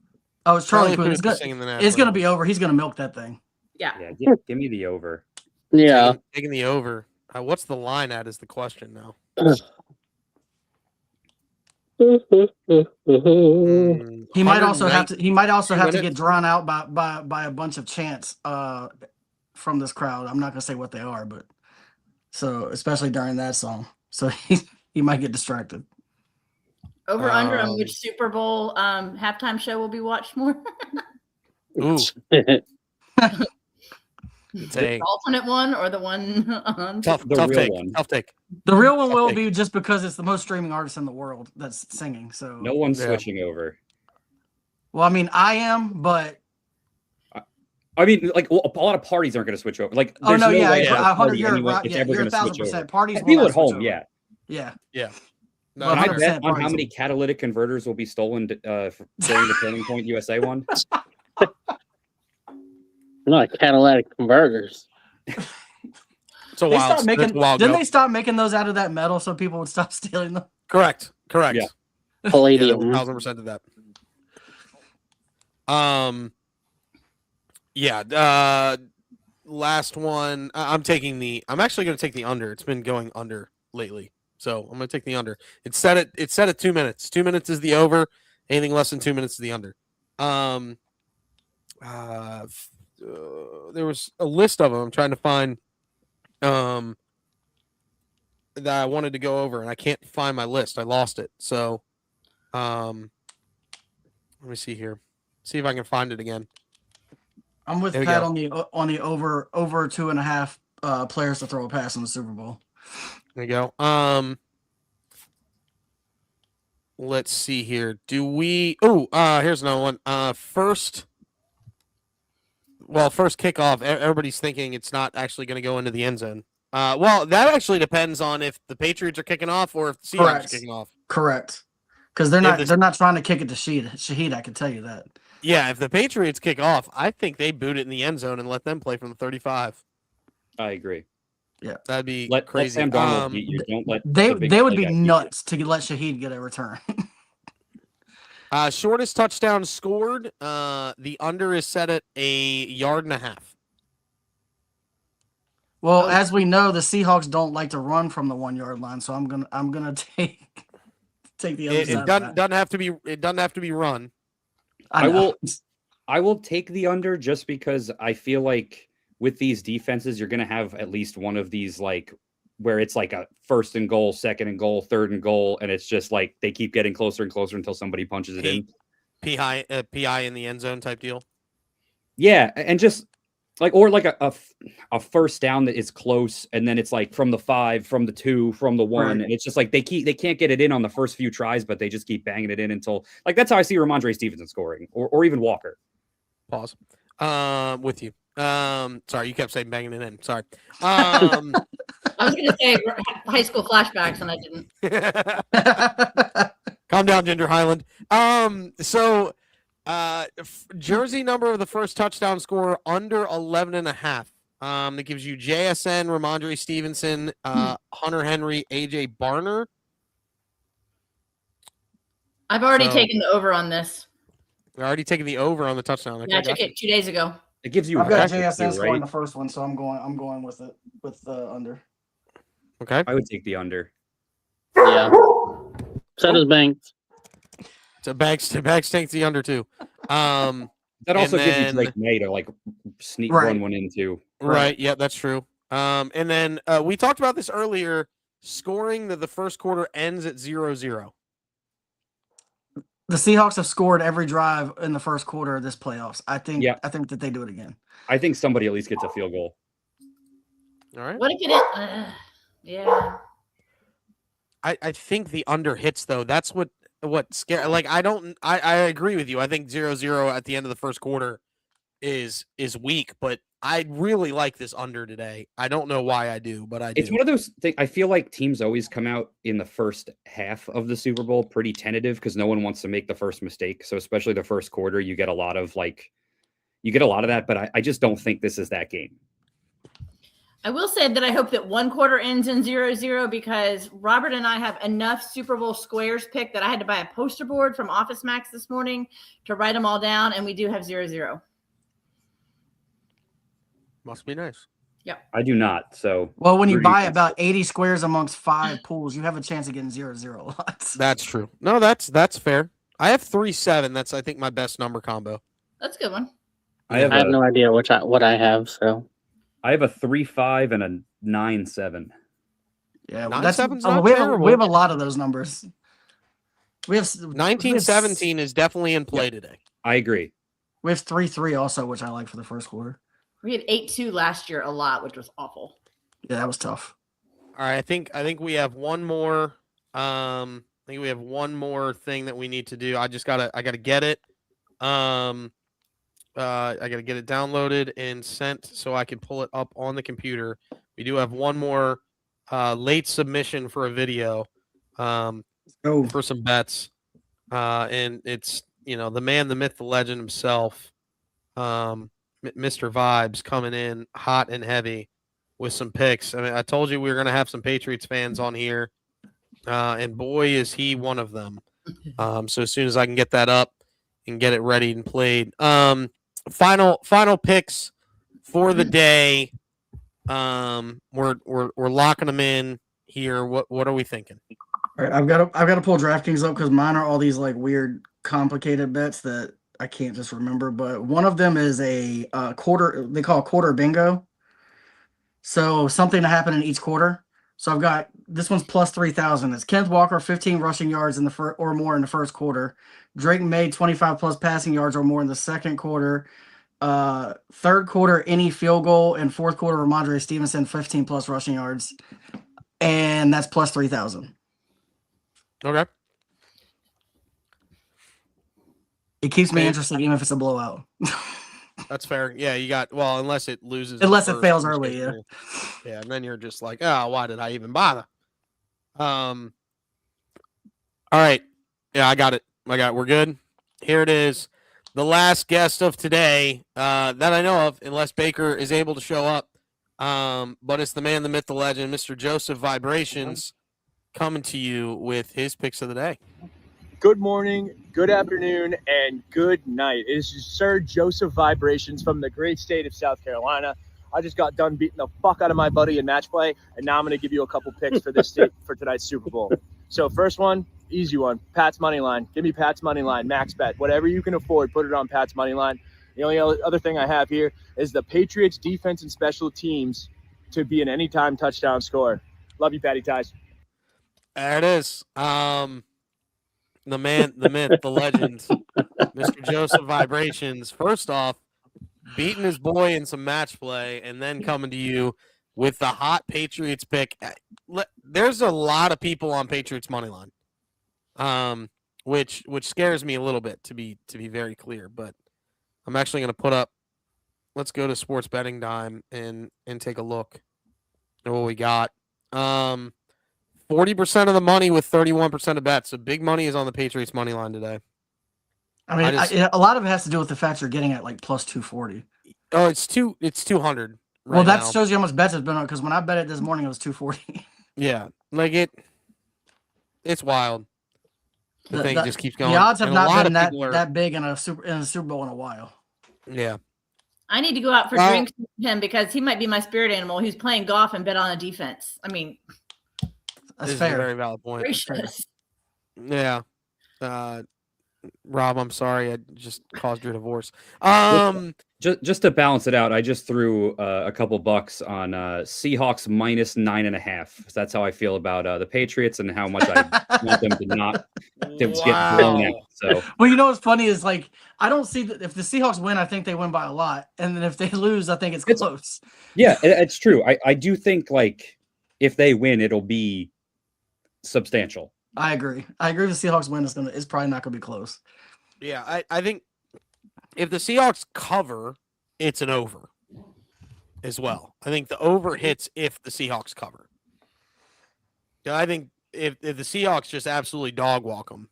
Oh, it's Charlie Puth. Puth is singing the national It's gonna anthem. be over. He's gonna milk that thing. Yeah. Yeah, give me the over. yeah. Taking the over. What's the line at is the question now. He might also have to. He might also have to minutes? get drawn out by a bunch of chants from this crowd. I'm not gonna say what they are, but so especially during that song, so he might get distracted. Over under on which Super Bowl halftime show will be watched more? Ooh, The dang. alternate one or the one on Tough The real take. one. Tough take. The real one will Okay. be just because it's the most streaming artist in the world that's singing. So No one's Yeah. switching over. well, I mean, I am, but I mean, like a lot of parties aren't going to switch over. Like, oh there's no, yeah, way at a party you're anyone right. is Yeah, ever you're going to switch 1,000%. over. Parties will People not at switch home, over. yeah. Yeah. No, Well, Can I no, 100%. bet on how parties. many catalytic converters will be stolen during the Turning Point USA one? Not catalytic converters. It's a They wild. stopped making. It's a wild Didn't go. they stop making those out of that metal so people would stop stealing them? Correct. Yeah. Yeah, Palladium. 1,000% of that. Last one. I'm actually going to take the under. It's been going under lately, so I'm going to take the under. It's set at 2 minutes. 2 minutes is the over. Anything less than 2 minutes is the under. there was a list of them. I'm trying to find that I wanted to go over, and I can't find my list. I lost it. So, let me see here. See if I can find it again. I'm with There we Pat go. on the over 2.5 players to throw a pass in the Super Bowl. There you go. Let's see here. Do we? Oh, here's another one. First kickoff. Everybody's thinking it's not actually going to go into the end zone. Well, that actually depends on if the Patriots are kicking off or if the Seahawks Correct. are kicking off. Correct. Because they're not trying to kick it to Shaheed. I can tell you that. Yeah, if the Patriots kick off, I think they boot it in the end zone and let them play from the 35. I agree. Yeah, that'd be Let crazy. Sam Darnold beat you. Don't let they the big would play be guy beat you. nuts to let Shaheed get a return. Shortest touchdown scored. The under is set at 1.5 yards. Well, as we know, the Seahawks don't like to run from the 1 yard line, so I'm gonna take the other side. It doesn't have to be. It doesn't have to be run. I will take the under just because I feel like with these defenses, you're going to have at least one of these, like, where it's like a 1st and goal, 2nd and goal, 3rd and goal, and it's just like they keep getting closer and closer until somebody punches it in. PI in the end zone type deal. Yeah, and just like, or like a first down that is close, and then it's like from the 5, from the 2, from the 1, Right. and it's just like they can't get it in on the first few tries, but they just keep banging it in until, like, that's how I see Ramondre Stevenson scoring, or even Walker. Pause. With you. Sorry, you kept saying banging it in. Sorry. I was going to say high school flashbacks, and I didn't. Calm down, Ginger Highland. So jersey number of the first touchdown scorer under 11.5. That gives you JSN, Ramondre Stevenson, Hunter Henry, AJ Barner. I've already taken the over on this. We're already taking the over on the touchdown. Okay, Yeah, I took it 2 days ago. It gives you. I've got record JSN too, scoring right? the first one, so I'm going with it with the under. Okay. I would take the under. Yeah. So does Banks. So Banks takes the under too. That also gives you Drake May to like sneak run one into. Right. Yeah, that's true. And then we talked about this earlier. Scoring that the first quarter ends at 0-0. The Seahawks have scored every drive in the first quarter of this playoffs. I think that they do it again. I think somebody at least gets a field goal. All right. What if it is? Yeah. I think the under hits though. That's what scare. Like I agree with you. I think 0-0 at the end of the first quarter is weak, but I really like this under today. I don't know why I do, but I do. It's one of those things. I feel like teams always come out in the first half of the Super Bowl pretty tentative because no one wants to make the first mistake. So especially the first quarter, you get a lot of that. But I just don't think this is that game. I will say that I hope that one quarter ends in 0-0 because Robert and I have enough Super Bowl squares picked that I had to buy a poster board from Office Max this morning to write them all down, and we do have 0-0. Must be nice. Yep. I do not. So well, when you buy about 80 squares amongst 5 pools, you have a chance of getting 0-0 lots. That's true. No, that's fair. I have 3-7. That's I think my best number combo. That's a good one. I have no idea what I have. So I have a 3-5 and a 9-7. Yeah, 9-7's we have a lot of those numbers. We have 1917 is definitely in play today. I agree. We have 3-3 also, which I like for the first quarter. We had 8-2 last year a lot, which was awful. Yeah, that was tough. All right, I think we have one more. I think we have one more thing that we need to do. I gotta get it. I gotta get it downloaded and sent so I can pull it up on the computer. We do have one more late submission for a video for some bets. And it's the man, the myth, the legend himself. Mr. Vibes coming in hot and heavy with some picks. I mean, I told you we were going to have some Patriots fans on here, and boy, is he one of them. So as soon as I can get that up and get it ready and played, final picks for the day. We're locking them in here. What are we thinking? All right, I've got to pull DraftKings up because mine are all these like weird, complicated bets that I can't just remember, but one of them is a quarter. They call it quarter bingo. So something to happen in each quarter. So I've got this one's plus 3,000. It's Kenneth Walker 15 rushing yards in the or more in the first quarter. Drake May 25 plus passing yards or more in the second quarter. Third quarter any field goal, and fourth quarter Ramondre Stevenson 15 plus rushing yards, and that's plus 3,000. Okay. It keeps me interested even if it's a blowout. That's fair. Yeah, you got unless it loses. Unless it fails early, yeah. Yeah, and then you're just like, oh, why did I even bother? All right. Yeah, I got it. We're good. Here it is. The last guest of today that I know of, unless Baker is able to show up. But it's the man, the myth, the legend, Mr. Joseph Vibrations, coming to you with his picks of the day. Good morning, good afternoon, and good night. It is Sir Joseph Vibrations from the great state of South Carolina. I just got done beating the fuck out of my buddy in match play, and now I'm going to give you a couple picks for this state for tonight's Super Bowl. So first one, easy one, Pat's money line. Give me Pat's money line, max bet. Whatever you can afford, put it on Pat's money line. The only other thing I have here is the Patriots defense and special teams to be an anytime touchdown score. Love you, Patty Ties. There it is. The man, the myth, the legend, Mr. Joseph Vibrations. First off, beating his boy in some match play, and then coming to you with the hot Patriots pick. There's a lot of people on Patriots money line, which scares me a little bit, to be very clear. But I'm actually going to put up. Let's go to Sports Betting Dime and take a look at what we got. 40% of the money with 31% of bets. So big money is on the Patriots money line today. I mean, a lot of it has to do with the fact you're getting at like plus 240. Oh, it's 200. Right Well, that now. shows you how much bets has been on, because when I bet it this morning, it was 240. Yeah, it's wild. The thing just keeps going. The odds have And not been that big in a Super Bowl in a while. Yeah. I need to go out for drinks with him because he might be my spirit animal. He's playing golf and bet on a defense. I mean, that's this fair. Is a very valid point. Gracious. Yeah. Rob, I'm sorry. I just caused your divorce. Just to balance it out, I just threw a couple bucks on Seahawks minus 9.5. So that's how I feel about the Patriots and how much I want them to not get blown out. So, well, you know what's funny is like I don't see that if the Seahawks win, I think they win by a lot, and then if they lose, I think it's close. Yeah, it's true. I do think like if they win, it'll be substantial. I agree. If the Seahawks win, it's probably not going to be close. Yeah, I think if the Seahawks cover, it's an over as well. I think the over hits if the Seahawks cover. Yeah, I think if the Seahawks just absolutely dog walk them,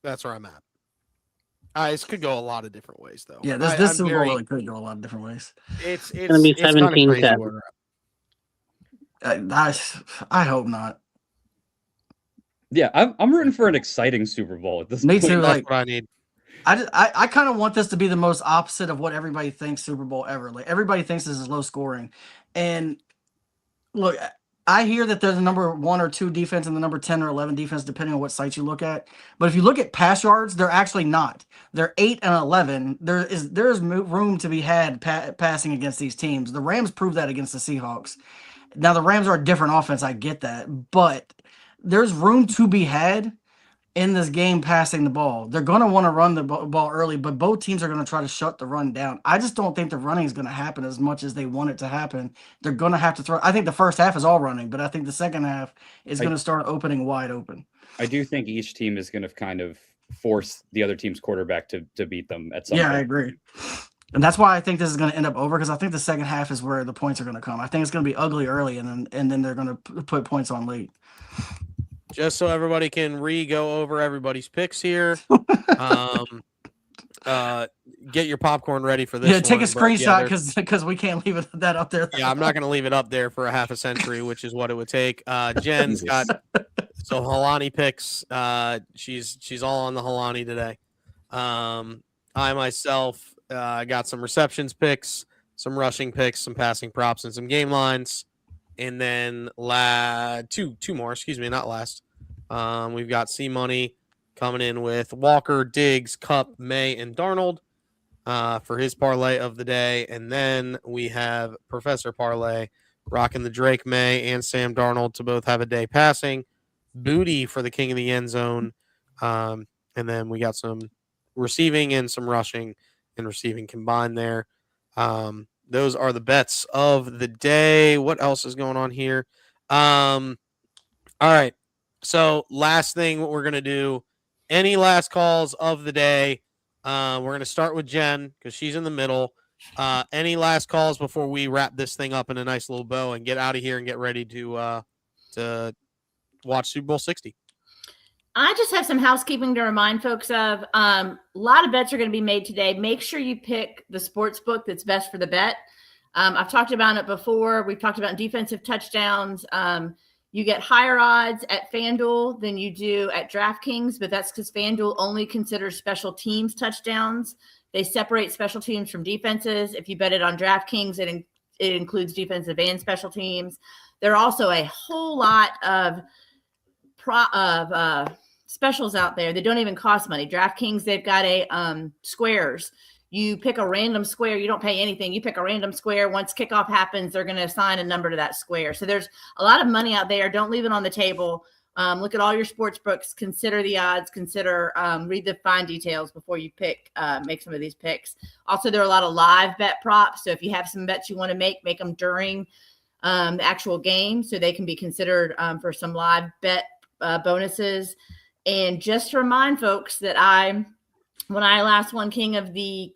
that's where I'm at. This could go a lot of different ways, though. Yeah, this Super Bowl really could go a lot of different ways. It's going to be 17-10. I hope not. Yeah, I'm rooting for an exciting Super Bowl at this Me point. too. That's Like what I need. I kind of want this to be the most opposite of what everybody thinks Super Bowl ever. Like everybody thinks this is low scoring, and look, I hear that there's a number 1 or 2 defense and the number 10 or 11 defense, depending on what sites you look at. But if you look at pass yards, they're actually not. They're 8 and 11. There's room to be had passing against these teams. The Rams proved that against the Seahawks. Now the Rams are a different offense. I get that, but there's room to be had in this game passing the ball. They're going to want to run the ball early, but both teams are going to try to shut the run down. I just don't think the running is going to happen as much as they want it to happen. They're going to have to throw. I think the first half is all running, but I think the second half is going to start opening wide open. I do think each team is going to kind of force the other team's quarterback to beat them at some point. I agree. And that's why I think this is going to end up over, because I think the second half is where the points are going to come. I think it's going to be ugly early, and then they're going to put points on late. Just so everybody can go over everybody's picks here. Get your popcorn ready for this. Yeah, take a screenshot because we can't leave that up there. Yeah, I'm not going to leave it up there for a half a century, which is what it would take. Jen's got so Halani picks. She's all on the Halani today. I myself got some receptions picks, some rushing picks, some passing props, and some game lines. And then two more, excuse me, not last. We've got C Money coming in with Walker, Diggs, Cup, May, and Darnold for his parlay of the day. And then we have Professor Parlay rocking the Drake May and Sam Darnold to both have a day passing. Booty for the king of the end zone. And then we got some receiving and some rushing and receiving combined there. Those are the bets of the day. What else is going on here? All right. So last thing, what we're going to do, any last calls of the day? We're going to start with Jen because she's in the middle. Any last calls before we wrap this thing up in a nice little bow and get out of here and get ready to watch Super Bowl 60? I just have some housekeeping to remind folks of. A lot of bets are going to be made today. Make sure you pick the sports book that's best for the bet. I've talked about it before. We've talked about defensive touchdowns. You get higher odds at FanDuel than you do at DraftKings, but that's because FanDuel only considers special teams touchdowns. They separate special teams from defenses. If you bet it on DraftKings, it includes defensive and special teams. There are also a whole lot of specials out there that don't even cost money. DraftKings, they've got a squares. You pick a random square. You don't pay anything. You pick a random square. Once kickoff happens, they're going to assign a number to that square. So there's a lot of money out there. Don't leave it on the table. Look at all your sports books. Consider the odds. Consider read the fine details before you make some of these picks. Also, there are a lot of live bet props. So if you have some bets you want to make them during the actual game so they can be considered for some live bet bonuses. And just to remind folks that when I last won King of the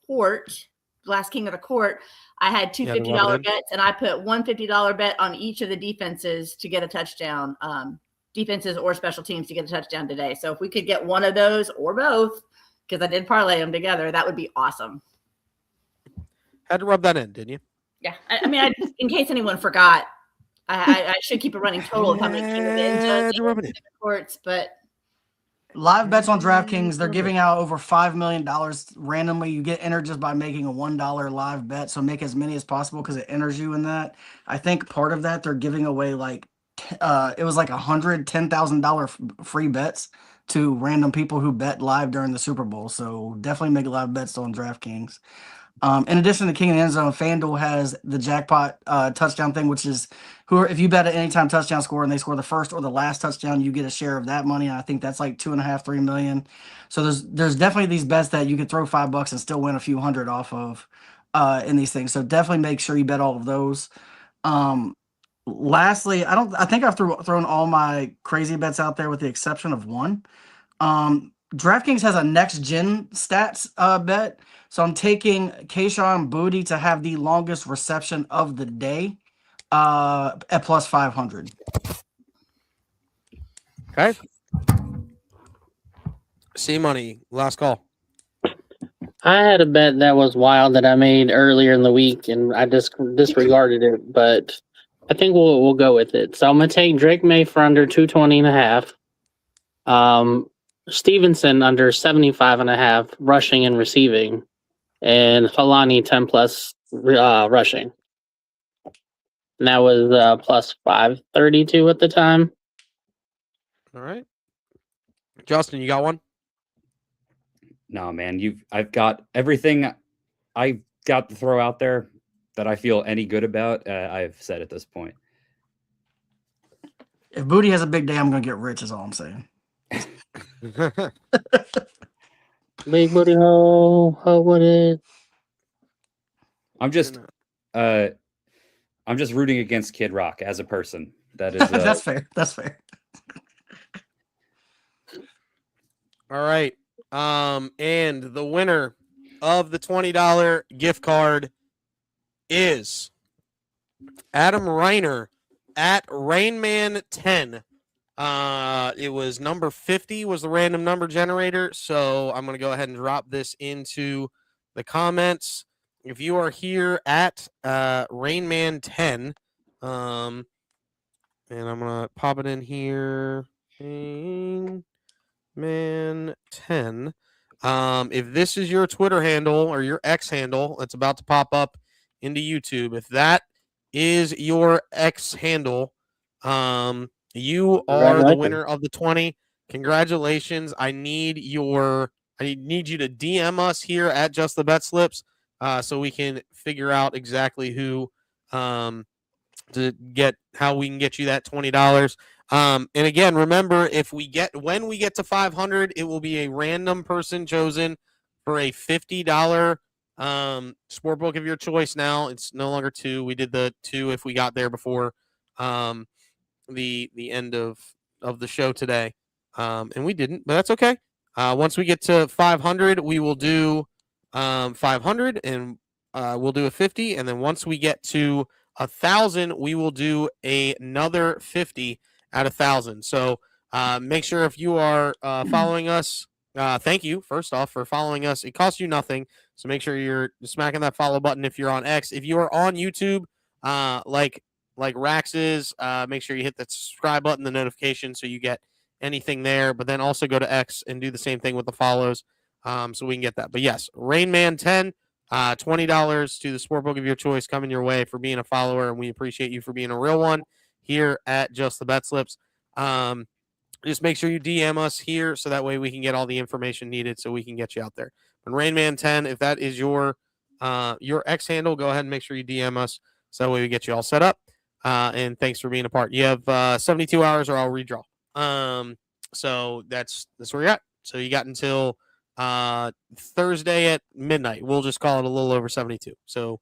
Court, I had two $50 bets, and I put one $50 bet on each of the defenses to get a touchdown, defenses or special teams to get a touchdown today. So if we could get one of those or both, because I did parlay them together, that would be awesome. Had to rub that in, didn't you? Yeah. I mean, in case anyone forgot, I should keep a running total of how many King of the End zones courts, but live bets on DraftKings, they're giving out over $5 million randomly. You get entered just by making a $1 live bet. So make as many as possible because it enters you in that. I think part of that, they're giving away it was like $110,000 free bets to random people who bet live during the Super Bowl. So definitely make live bets on DraftKings. In addition to King of the End Zone, FanDuel has the jackpot touchdown thing, which is if you bet at anytime touchdown score and they score the first or the last touchdown, you get a share of that money. And I think that's like $2.5-3 million. So there's definitely these bets that you could throw $5 and still win a few hundred off of in these things. So definitely make sure you bet all of those. Lastly, I think I've thrown all my crazy bets out there with the exception of one. DraftKings has a next gen stats bet. So I'm taking Kayshon Boutte to have the longest reception of the day at plus 500. Okay. C-Money, last call. I had a bet that was wild that I made earlier in the week, and I just disregarded it, but I think we'll go with it. So I'm going to take Drake May for under 220.5. Stevenson under 75.5 rushing and receiving, and Halani 10 plus rushing. And that was plus 532 at the time. All right. Justin, you got one? No, man, I've got everything I've got to throw out there that I feel any good about. I've said at this point. If Boutte has a big day, I'm going to get rich is all I'm saying. Big booty hole, what is? I'm just rooting against Kid Rock as a person. That is That's fair. That's fair. All right. And the winner of the $20 gift card is Adam Reiner at Rainman10. It was number 50 was the random number generator. So I'm going to go ahead and drop this into the comments. If you are here at Rainman10, and I'm going to pop it in here. Rainman10. If this is your Twitter handle or your X handle that's about to pop up into YouTube, if that is your X handle, you are the winner of the 20. congratulations. I need you to DM us here at Just the Bet Slips, so we can figure out exactly who how we can get you that $20. And again, remember, when we get to 500, it will be a random person chosen for a $50 sportbook of your choice. Now it's no longer 2. We did the 2 if we got there before the end of the show today, and we didn't, but that's okay. Once we get to 500, we will do 500, and we'll do a 50, and then once we get to 1,000, we will do another 50 at 1,000. So make sure if you are following us, thank you first off for following us. It costs you nothing, so make sure you're smacking that follow button if you're on X. If you are on YouTube, like Rax is, make sure you hit that subscribe button, the notification, so you get anything there. But then also go to X and do the same thing with the follows, so we can get that. But yes, Rainman 10. $20 to the sportbook of your choice coming your way for being a follower, and we appreciate you for being a real one here at Just the Bet Slips. Just make sure you DM us here so that way we can get all the information needed so we can get you out there. And Rainman 10, if that is your X handle, go ahead and make sure you DM us so that way we get you all set up. And thanks for being a part. You have 72 hours or I'll redraw. So that's where you're at. So you got until Thursday at midnight. We'll just call it a little over 72. So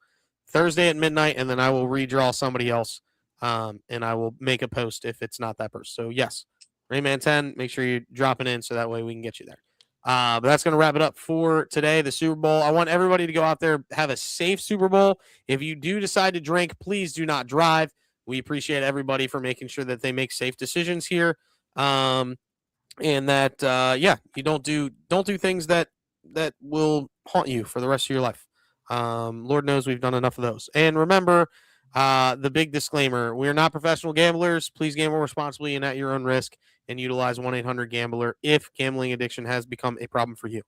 Thursday at midnight, and then I will redraw somebody else, and I will make a post if it's not that person. So yes, Rayman 10, make sure you're dropping in so that way we can get you there. But that's going to wrap it up for today, the Super Bowl. I want everybody to go out there, have a safe Super Bowl. If you do decide to drink, please do not drive. We appreciate everybody for making sure that they make safe decisions here. And that, you don't do things that will haunt you for the rest of your life. Lord knows we've done enough of those. And remember, the big disclaimer, we are not professional gamblers. Please gamble responsibly and at your own risk, and utilize 1-800-GAMBLER if gambling addiction has become a problem for you.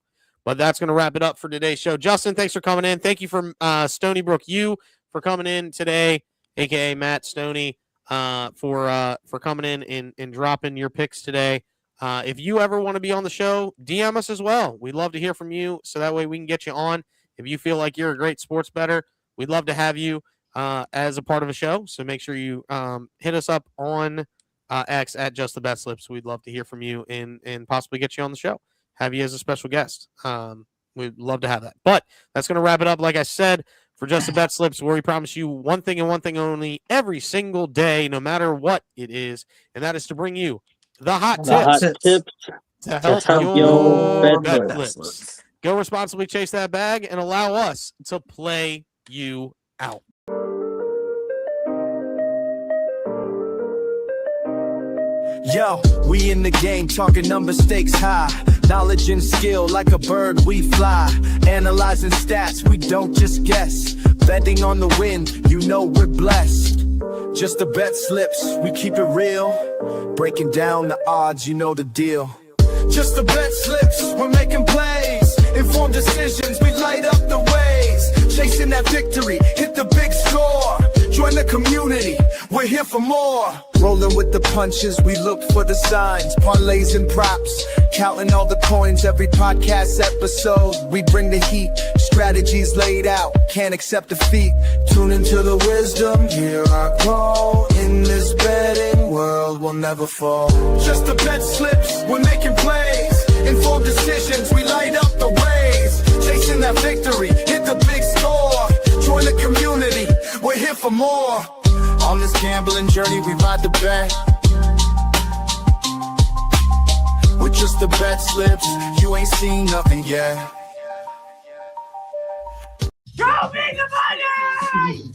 But that's going to wrap it up for today's show. Justin, thanks for coming in. Thank you for Stony Brook U for coming in today, a.k.a. Matt Stoney, for coming in and dropping your picks today. If you ever want to be on the show, DM us as well. We'd love to hear from you, so that way we can get you on. If you feel like you're a great sports bettor, we'd love to have you as a part of a show. So make sure you hit us up on X at Just the Bet Slips. We'd love to hear from you and possibly get you on the show, have you as a special guest. We'd love to have that. But that's going to wrap it up, like I said, for Just the Bet Slips, where we promise you one thing and one thing only every single day, no matter what it is, and that is to bring you the hot tips to help your bet slips. Go responsibly, chase that bag, and allow us to play you out. Yo, we in the game, talking numbers, stakes high. Knowledge and skill, like a bird we fly. Analyzing stats, we don't just guess. Betting on the win, you know we're blessed. Just the bet slips, we keep it real. Breaking down the odds, you know the deal. Just the bet slips, we're making plays. Informed decisions, we light up the ways. Chasing that victory, hit the big score. Join the community, we're here for more. Rolling with the punches, we look for the signs. Parlays and props, counting all the coins every podcast episode. We bring the heat, strategies laid out, can't accept defeat. Tune into the wisdom, hear our call. In this betting world, we'll never fall. Just the bet slips, we're making plays. Informed decisions, we light up the ways. Chasing that victory, hit the big score. Join the community, we're here for more. On this gambling journey, we ride the bet. With just the bet slips, you ain't seen nothing yet. Show me the money!